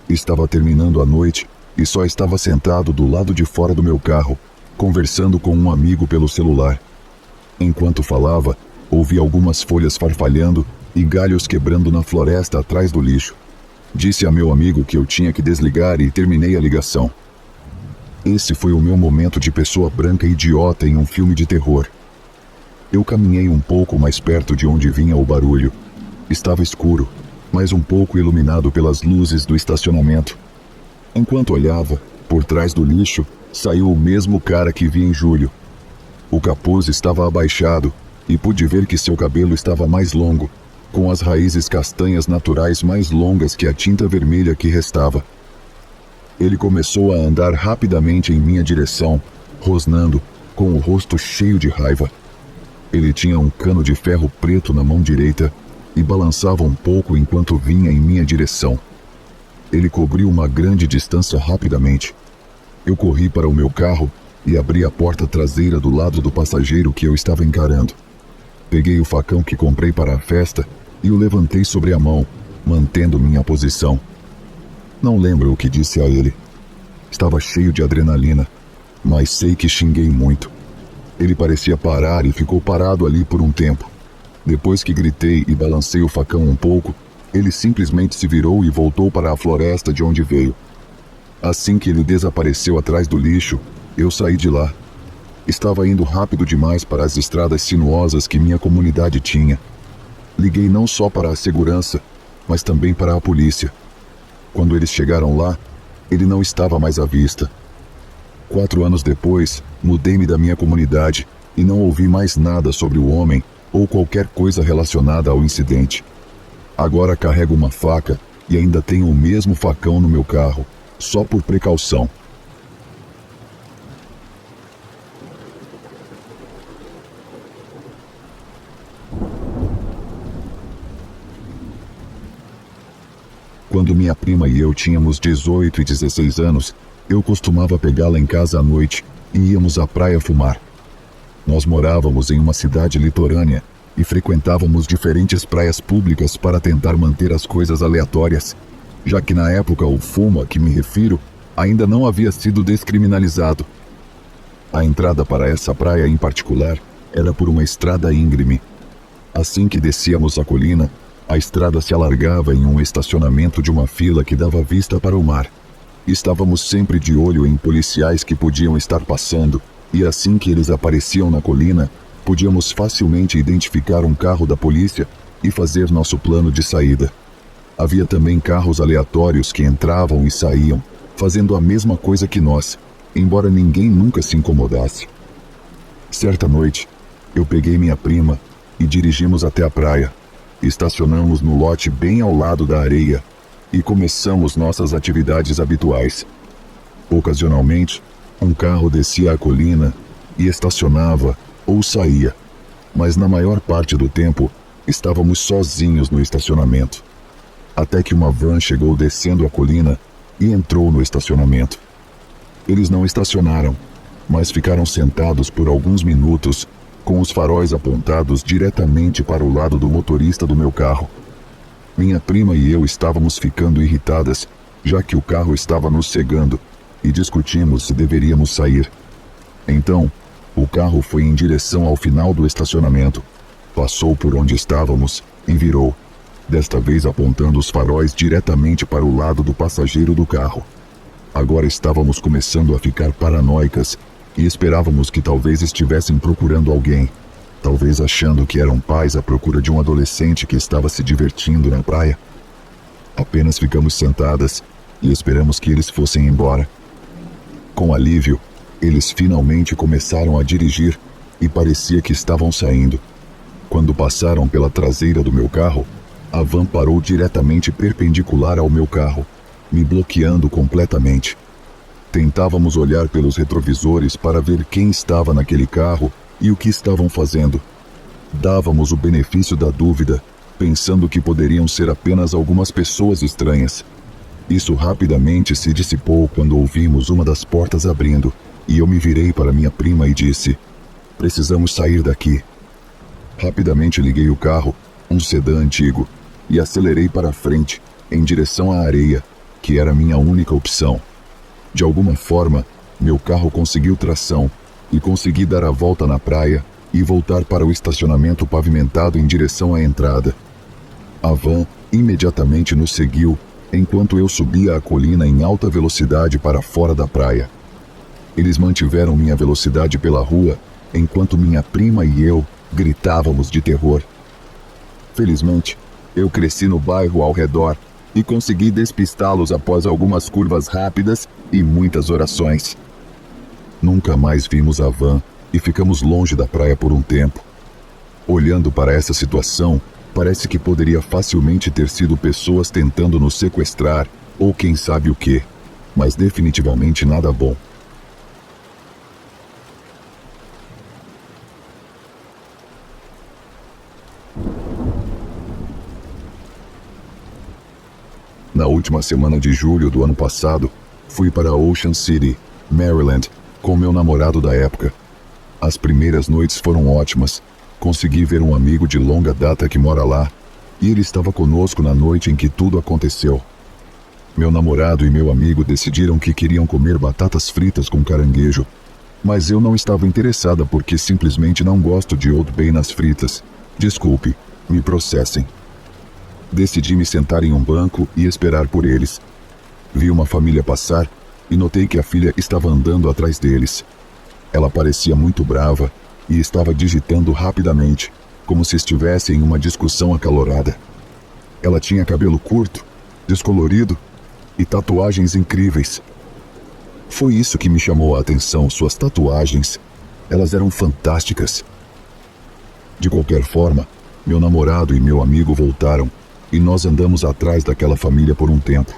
Estava terminando a noite e só estava sentado do lado de fora do meu carro, conversando com um amigo pelo celular. Enquanto falava, ouvi algumas folhas farfalhando e galhos quebrando na floresta atrás do lixo. Disse a meu amigo que eu tinha que desligar e terminei a ligação. Esse foi o meu momento de pessoa branca idiota em um filme de terror. Eu caminhei um pouco mais perto de onde vinha o barulho. Estava escuro, mas um pouco iluminado pelas luzes do estacionamento. Enquanto olhava, por trás do lixo, saiu o mesmo cara que vi em julho. O capuz estava abaixado e pude ver que seu cabelo estava mais longo, com as raízes castanhas naturais mais longas que a tinta vermelha que restava. Ele começou a andar rapidamente em minha direção, rosnando, com o rosto cheio de raiva. Ele tinha um cano de ferro preto na mão direita e balançava um pouco enquanto vinha em minha direção. Ele cobriu uma grande distância rapidamente. Eu corri para o meu carro e abri a porta traseira do lado do passageiro que eu estava encarando. Peguei o facão que comprei para a festa e o levantei sobre a mão, mantendo minha posição. Não lembro o que disse a ele. Estava cheio de adrenalina, mas sei que xinguei muito. Ele parecia parar e ficou parado ali por um tempo. Depois que gritei e balancei o facão um pouco, Ele simplesmente se virou e voltou para a floresta de onde veio. Assim que ele desapareceu atrás do lixo, eu saí de lá. Estava indo rápido demais para as estradas sinuosas que minha comunidade tinha. Liguei não só para a segurança, mas também para a polícia. Quando eles chegaram lá, ele não estava mais à vista. 4 anos depois, mudei-me da minha comunidade e não ouvi mais nada sobre o homem ou qualquer coisa relacionada ao incidente. Agora carrego uma faca e ainda tenho o mesmo facão no meu carro, só por precaução. Quando minha prima e eu tínhamos 18 e 16 anos, eu costumava pegá-la em casa à noite e íamos à praia fumar. Nós morávamos em uma cidade litorânea e frequentávamos diferentes praias públicas para tentar manter as coisas aleatórias, já que na época o fumo a que me refiro ainda não havia sido descriminalizado. A entrada para essa praia em particular era por uma estrada íngreme. Assim que descíamos a colina, a estrada se alargava em um estacionamento de uma fila que dava vista para o mar. Estávamos sempre de olho em policiais que podiam estar passando, e assim que eles apareciam na colina, podíamos facilmente identificar um carro da polícia e fazer nosso plano de saída. Havia também carros aleatórios que entravam e saíam, fazendo a mesma coisa que nós, embora ninguém nunca se incomodasse. Certa noite, eu peguei minha prima e dirigimos até a praia. Estacionamos no lote bem ao lado da areia e começamos nossas atividades habituais. Ocasionalmente, um carro descia a colina e estacionava ou saía, mas na maior parte do tempo estávamos sozinhos no estacionamento. Até que uma van chegou descendo a colina e entrou no estacionamento. Eles não estacionaram, mas ficaram sentados por alguns minutos com os faróis apontados diretamente para o lado do motorista do meu carro. Minha prima e eu estávamos ficando irritadas, já que o carro estava nos cegando, e discutimos se deveríamos sair. Então, o carro foi em direção ao final do estacionamento, passou por onde estávamos e virou, desta vez apontando os faróis diretamente para o lado do passageiro do carro. Agora estávamos começando a ficar paranoicas e esperávamos que talvez estivessem procurando alguém, talvez achando que eram pais à procura de um adolescente que estava se divertindo na praia. Apenas ficamos sentadas e esperamos que eles fossem embora. Com alívio, eles finalmente começaram a dirigir e parecia que estavam saindo. Quando passaram pela traseira do meu carro, a van parou diretamente perpendicular ao meu carro, me bloqueando completamente. Tentávamos olhar pelos retrovisores para ver quem estava naquele carro e o que estavam fazendo. Dávamos o benefício da dúvida, pensando que poderiam ser apenas algumas pessoas estranhas. Isso rapidamente se dissipou quando ouvimos uma das portas abrindo, e eu me virei para minha prima e disse: "Precisamos sair daqui." Rapidamente liguei o carro, um sedã antigo, e acelerei para frente, em direção à areia, que era minha única opção. De alguma forma, meu carro conseguiu tração e consegui dar a volta na praia e voltar para o estacionamento pavimentado em direção à entrada. A van imediatamente nos seguiu enquanto eu subia a colina em alta velocidade para fora da praia. Eles mantiveram minha velocidade pela rua enquanto minha prima e eu gritávamos de terror. Felizmente, eu cresci no bairro ao redor e consegui despistá-los após algumas curvas rápidas e muitas orações. Nunca mais vimos a van e ficamos longe da praia por um tempo. Olhando para essa situação, parece que poderia facilmente ter sido pessoas tentando nos sequestrar ou quem sabe o quê, mas definitivamente nada bom. Na última semana de julho do ano passado, fui para Ocean City, Maryland, com meu namorado da época. As primeiras noites foram ótimas. Consegui ver um amigo de longa data que mora lá, e ele estava conosco na noite em que tudo aconteceu. Meu namorado e meu amigo decidiram que queriam comer batatas fritas com caranguejo, mas eu não estava interessada porque simplesmente não gosto de Old Bay nas fritas. Desculpe, me processem. Decidi me sentar em um banco e esperar por eles. Vi uma família passar e notei que a filha estava andando atrás deles. Ela parecia muito brava e estava digitando rapidamente, como se estivesse em uma discussão acalorada. Ela tinha cabelo curto, descolorido e tatuagens incríveis. Foi isso que me chamou a atenção, suas tatuagens. Elas eram fantásticas. De qualquer forma, meu namorado e meu amigo voltaram e nós andamos atrás daquela família por um tempo.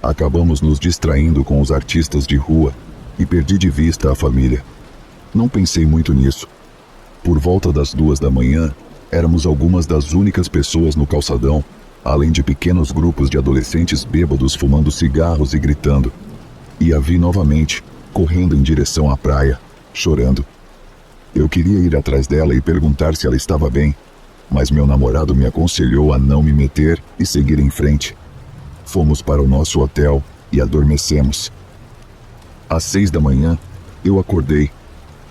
Acabamos nos distraindo com os artistas de rua e perdi de vista a família. Não pensei muito nisso. Por volta das 2 da manhã, éramos algumas das únicas pessoas no calçadão, além de pequenos grupos de adolescentes bêbados fumando cigarros e gritando. E a vi novamente, correndo em direção à praia, chorando. Eu queria ir atrás dela e perguntar se ela estava bem, mas meu namorado me aconselhou a não me meter e seguir em frente. Fomos para o nosso hotel e adormecemos. Às 6 da manhã, eu acordei,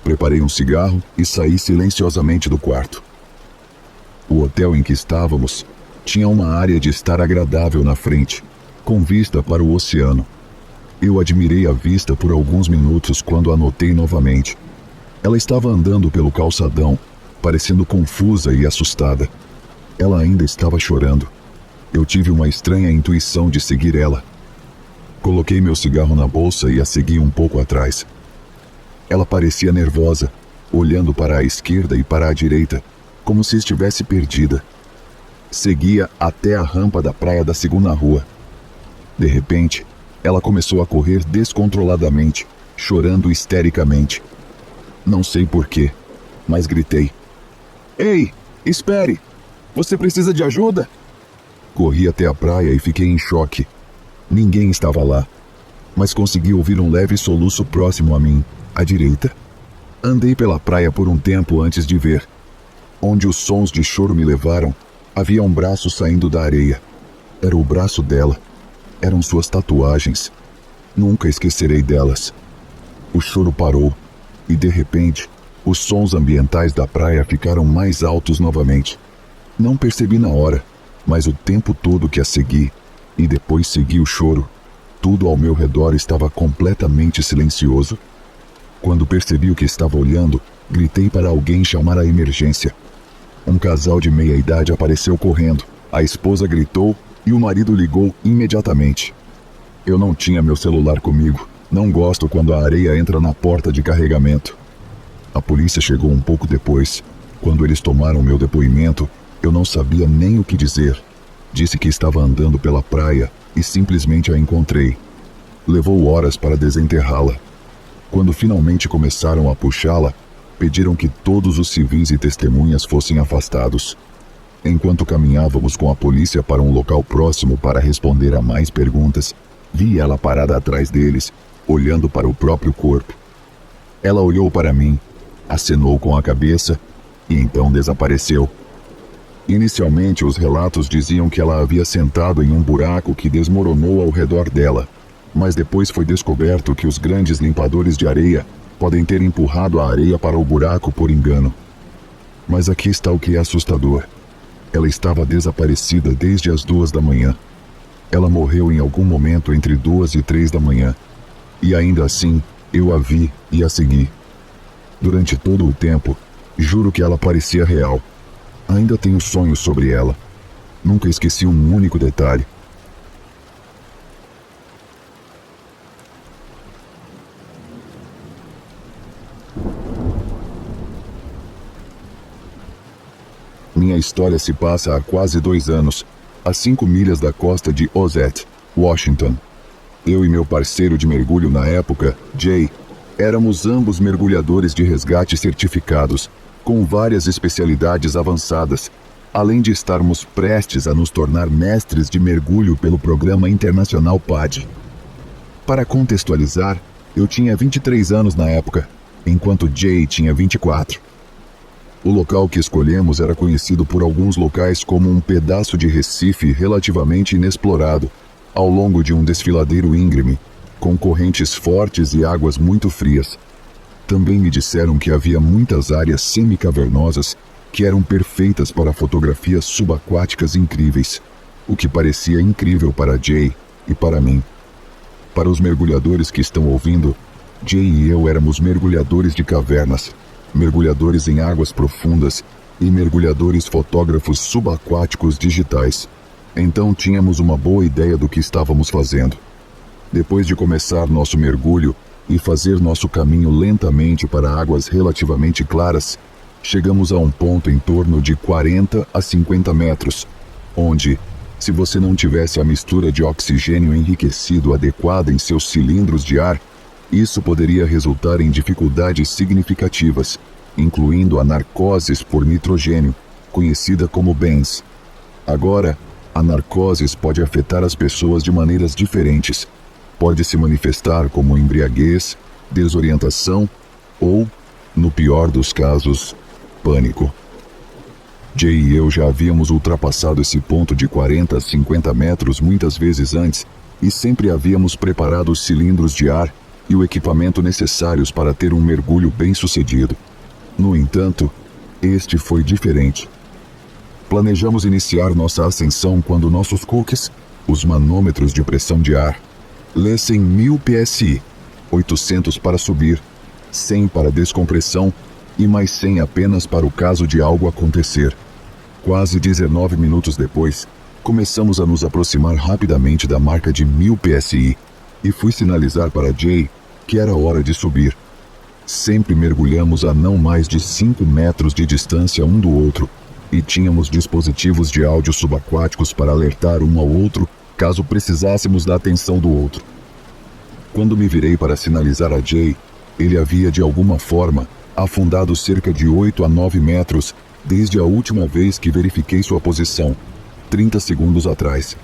preparei um cigarro e saí silenciosamente do quarto. O hotel em que estávamos tinha uma área de estar agradável na frente, com vista para o oceano. Eu admirei a vista por alguns minutos quando a notei novamente. Ela estava andando pelo calçadão, parecendo confusa e assustada. Ela ainda estava chorando. Eu tive uma estranha intuição de seguir ela. Coloquei meu cigarro na bolsa e a segui um pouco atrás. Ela parecia nervosa, olhando para a esquerda e para a direita, como se estivesse perdida. Seguia até a rampa da praia da segunda rua. De repente, ela começou a correr descontroladamente, chorando histericamente. Não sei porquê, mas gritei. Ei, espere! Você precisa de ajuda? Corri até a praia e fiquei em choque. Ninguém estava lá, mas consegui ouvir um leve soluço próximo a mim, à direita. Andei pela praia por um tempo antes de ver. Onde os sons de choro me levaram, havia um braço saindo da areia. Era o braço dela. Eram suas tatuagens. Nunca esquecerei delas. O choro parou e, de repente, os sons ambientais da praia ficaram mais altos novamente. Não percebi na hora, mas o tempo todo que a segui, e depois segui o choro, tudo ao meu redor estava completamente silencioso. Quando percebi o que estava olhando, gritei para alguém chamar a emergência. Um casal de meia-idade apareceu correndo, a esposa gritou e o marido ligou imediatamente. Eu não tinha meu celular comigo. Não gosto quando a areia entra na porta de carregamento. A polícia chegou um pouco depois. Quando eles tomaram meu depoimento, eu não sabia nem o que dizer. Disse que estava andando pela praia e simplesmente a encontrei. Levou horas para desenterrá-la. Quando finalmente começaram a puxá-la, pediram que todos os civis e testemunhas fossem afastados. Enquanto caminhávamos com a polícia para um local próximo para responder a mais perguntas, vi ela parada atrás deles, olhando para o próprio corpo. Ela olhou para mim, acenou com a cabeça e então desapareceu. Inicialmente, os relatos diziam que ela havia sentado em um buraco que desmoronou ao redor dela, mas depois foi descoberto que os grandes limpadores de areia podem ter empurrado a areia para o buraco por engano. Mas aqui está o que é assustador. Ela estava desaparecida desde as 2 da manhã. Ela morreu em algum momento entre 2 e 3 da manhã. E ainda assim, eu a vi e a segui. Durante todo o tempo, juro que ela parecia real. Ainda tenho sonhos sobre ela. Nunca esqueci um único detalhe. Minha história se passa há quase 2 anos, a 5 milhas da costa de Ozette, Washington. Eu e meu parceiro de mergulho na época, Jay, éramos ambos mergulhadores de resgate certificados, com várias especialidades avançadas, além de estarmos prestes a nos tornar mestres de mergulho pelo Programa Internacional PADI. Para contextualizar, eu tinha 23 anos na época, enquanto Jay tinha 24. O local que escolhemos era conhecido por alguns locais como um pedaço de Recife relativamente inexplorado, ao longo de um desfiladeiro íngreme, com correntes fortes e águas muito frias. Também me disseram que havia muitas áreas semicavernosas que eram perfeitas para fotografias subaquáticas incríveis. o que parecia incrível para Jay e para mim. Para os mergulhadores que estão ouvindo, Jay e eu éramos mergulhadores de cavernas, mergulhadores em águas profundas e mergulhadores fotógrafos subaquáticos digitais. Então tínhamos uma boa ideia do que estávamos fazendo. Depois de começar nosso mergulho e fazer nosso caminho lentamente para águas relativamente claras, chegamos a um ponto em torno de 40 a 50 metros, onde, se você não tivesse a mistura de oxigênio enriquecido adequada em seus cilindros de ar, isso poderia resultar em dificuldades significativas, incluindo a narcose por nitrogênio, conhecida como BENS. Agora, a narcose pode afetar as pessoas de maneiras diferentes. Pode se manifestar como embriaguez, desorientação ou, no pior dos casos, pânico. Jay e eu já havíamos ultrapassado esse ponto de 40 a 50 metros muitas vezes antes e sempre havíamos preparado os cilindros de ar e o equipamento necessários para ter um mergulho bem-sucedido. No entanto, este foi diferente. Planejamos iniciar nossa ascensão quando nossos cookies, os manômetros de pressão de ar, lessem 1000 psi, 800 para subir, 100 para descompressão e mais 100 apenas para o caso de algo acontecer. Quase 19 minutos depois, começamos a nos aproximar rapidamente da marca de 1000 psi e fui sinalizar para Jay que era hora de subir. Sempre mergulhamos a não mais de 5 metros de distância um do outro e tínhamos dispositivos de áudio subaquáticos para alertar um ao outro caso precisássemos da atenção do outro. Quando me virei para sinalizar a Jay, ele havia de alguma forma afundado cerca de 8 a 9 metros desde a última vez que verifiquei sua posição, 30 segundos atrás.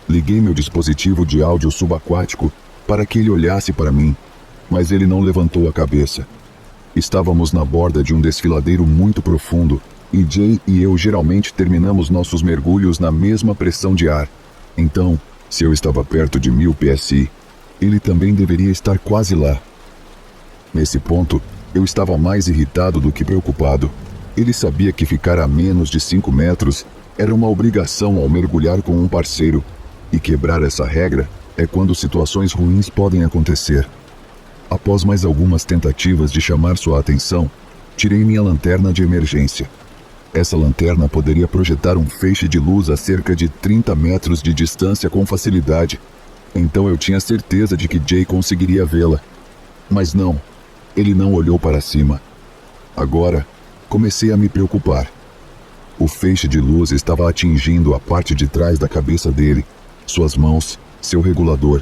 Liguei meu dispositivo de áudio subaquático para que ele olhasse para mim, mas ele não levantou a cabeça. Estávamos na borda de um desfiladeiro muito profundo e Jay e eu geralmente terminamos nossos mergulhos na mesma pressão de ar. Então, se eu estava perto de 1000 psi, ele também deveria estar quase lá. Nesse ponto, eu estava mais irritado do que preocupado. Ele sabia que ficar a menos de 5 metros era uma obrigação ao mergulhar com um parceiro, e quebrar essa regra é quando situações ruins podem acontecer. Após mais algumas tentativas de chamar sua atenção, tirei minha lanterna de emergência. Essa lanterna poderia projetar um feixe de luz a cerca de 30 metros de distância com facilidade, então eu tinha certeza de que Jay conseguiria vê-la. Mas não, ele não olhou para cima. Agora, comecei a me preocupar. O feixe de luz estava atingindo a parte de trás da cabeça dele, suas mãos, seu regulador.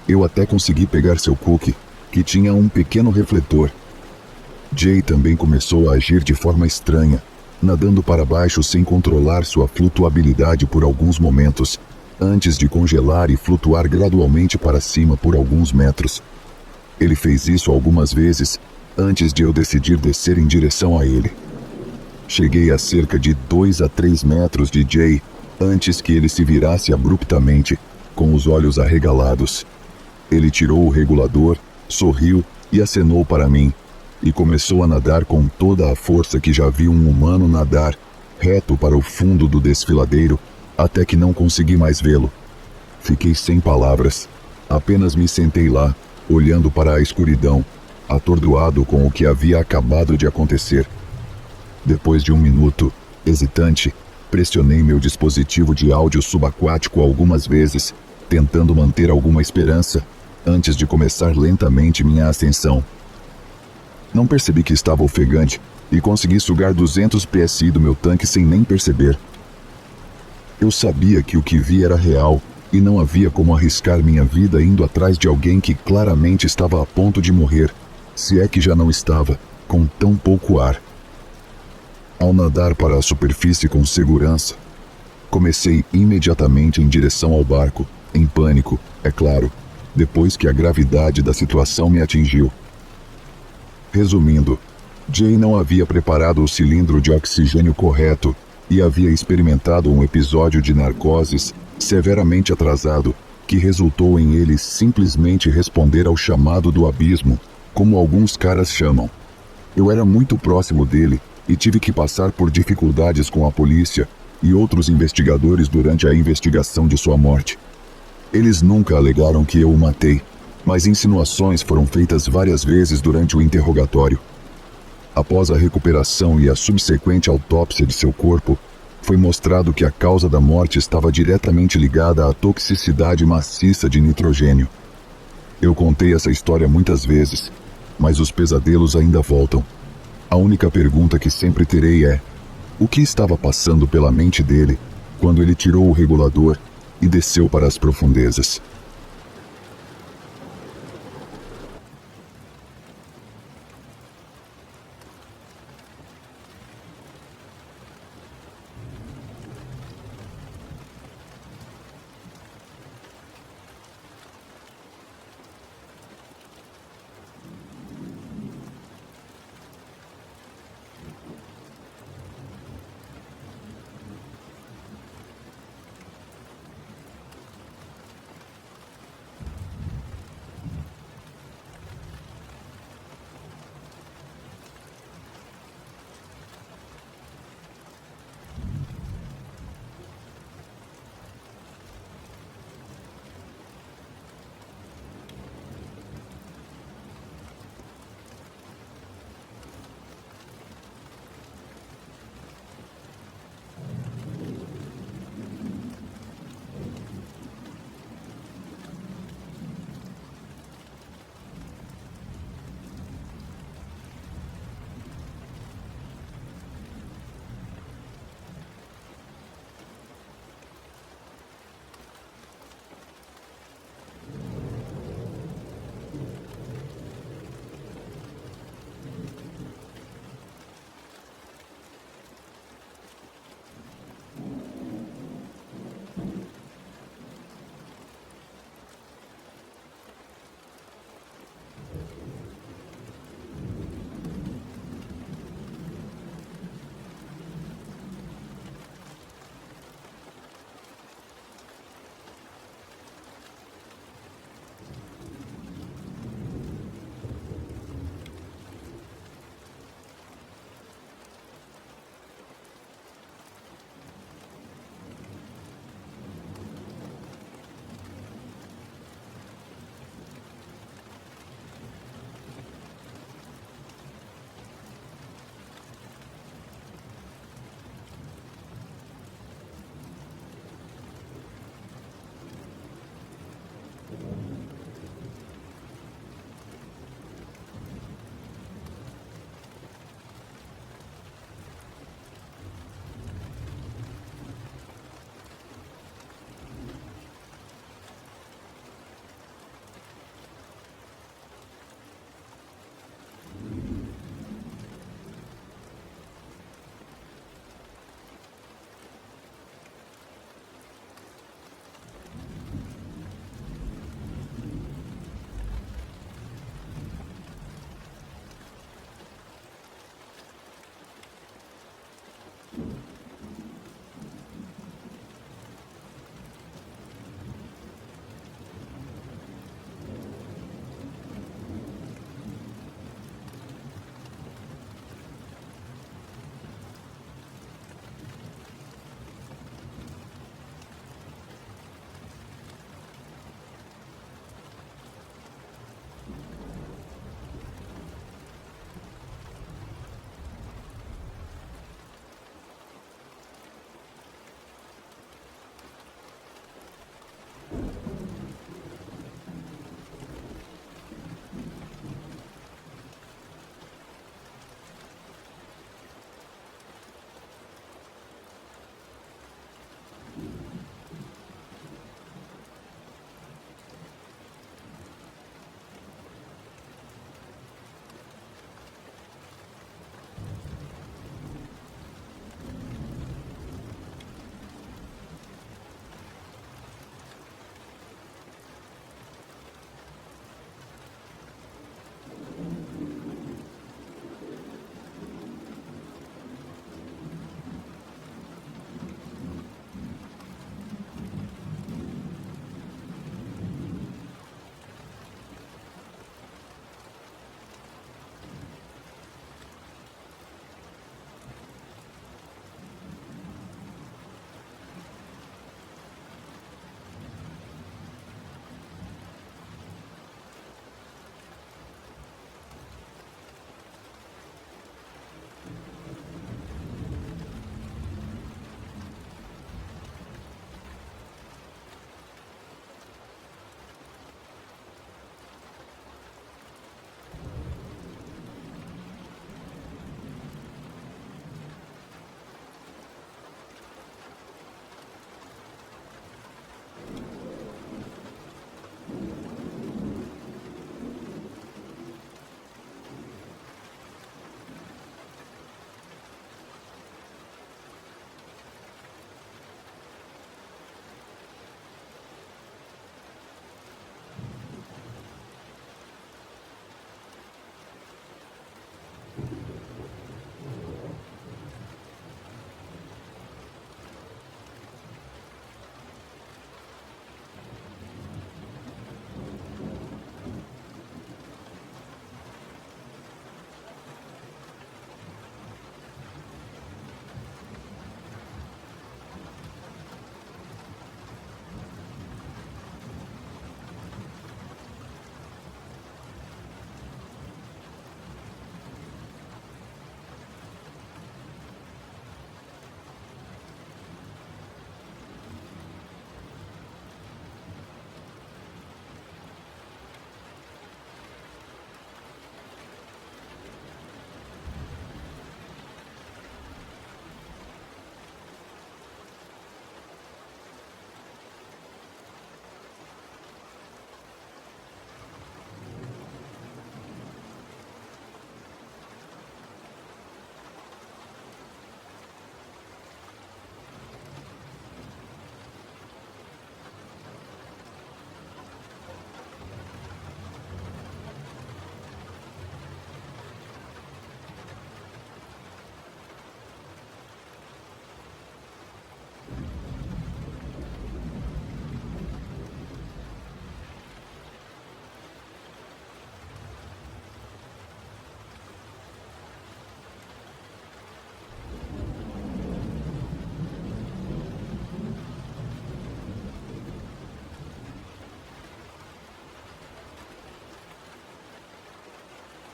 Eu até consegui pegar seu cookie, que tinha um pequeno refletor. Jay também começou a agir de forma estranha, nadando para baixo sem controlar sua flutuabilidade por alguns momentos, antes de congelar e flutuar gradualmente para cima por alguns metros. Ele fez isso algumas vezes, antes de eu decidir descer em direção a ele. Cheguei a cerca de 2 a 3 metros de Jay, antes que ele se virasse abruptamente, com os olhos arregalados. Ele tirou o regulador, sorriu e acenou para mim, e começou a nadar com toda a força que já vi um humano nadar, reto para o fundo do desfiladeiro, até que não consegui mais vê-lo. Fiquei sem palavras. Apenas me sentei lá, olhando para a escuridão, atordoado com o que havia acabado de acontecer. Depois de um minuto, hesitante, pressionei meu dispositivo de áudio subaquático algumas vezes, tentando manter alguma esperança, antes de começar lentamente minha ascensão. Não percebi que estava ofegante e consegui sugar 200 psi do meu tanque sem nem perceber. Eu sabia que o que vi era real e não havia como arriscar minha vida indo atrás de alguém que claramente estava a ponto de morrer, se é que já não estava, com tão pouco ar. Ao nadar para a superfície com segurança, comecei imediatamente em direção ao barco, em pânico, é claro, depois que a gravidade da situação me atingiu. Resumindo, Jay não havia preparado o cilindro de oxigênio correto e havia experimentado um episódio de narcoses severamente atrasado, que resultou em ele simplesmente responder ao chamado do abismo, como alguns caras chamam. Eu era muito próximo dele e tive que passar por dificuldades com a polícia, e outros investigadores durante a investigação de sua morte. Eles nunca alegaram que eu o matei, mas insinuações foram feitas várias vezes durante o interrogatório. Após a recuperação e a subsequente autópsia de seu corpo, foi mostrado que a causa da morte estava diretamente ligada à toxicidade maciça de nitrogênio. Eu contei essa história muitas vezes, mas os pesadelos ainda voltam. A única pergunta que sempre terei é: o que estava passando pela mente dele quando ele tirou o regulador e desceu para as profundezas?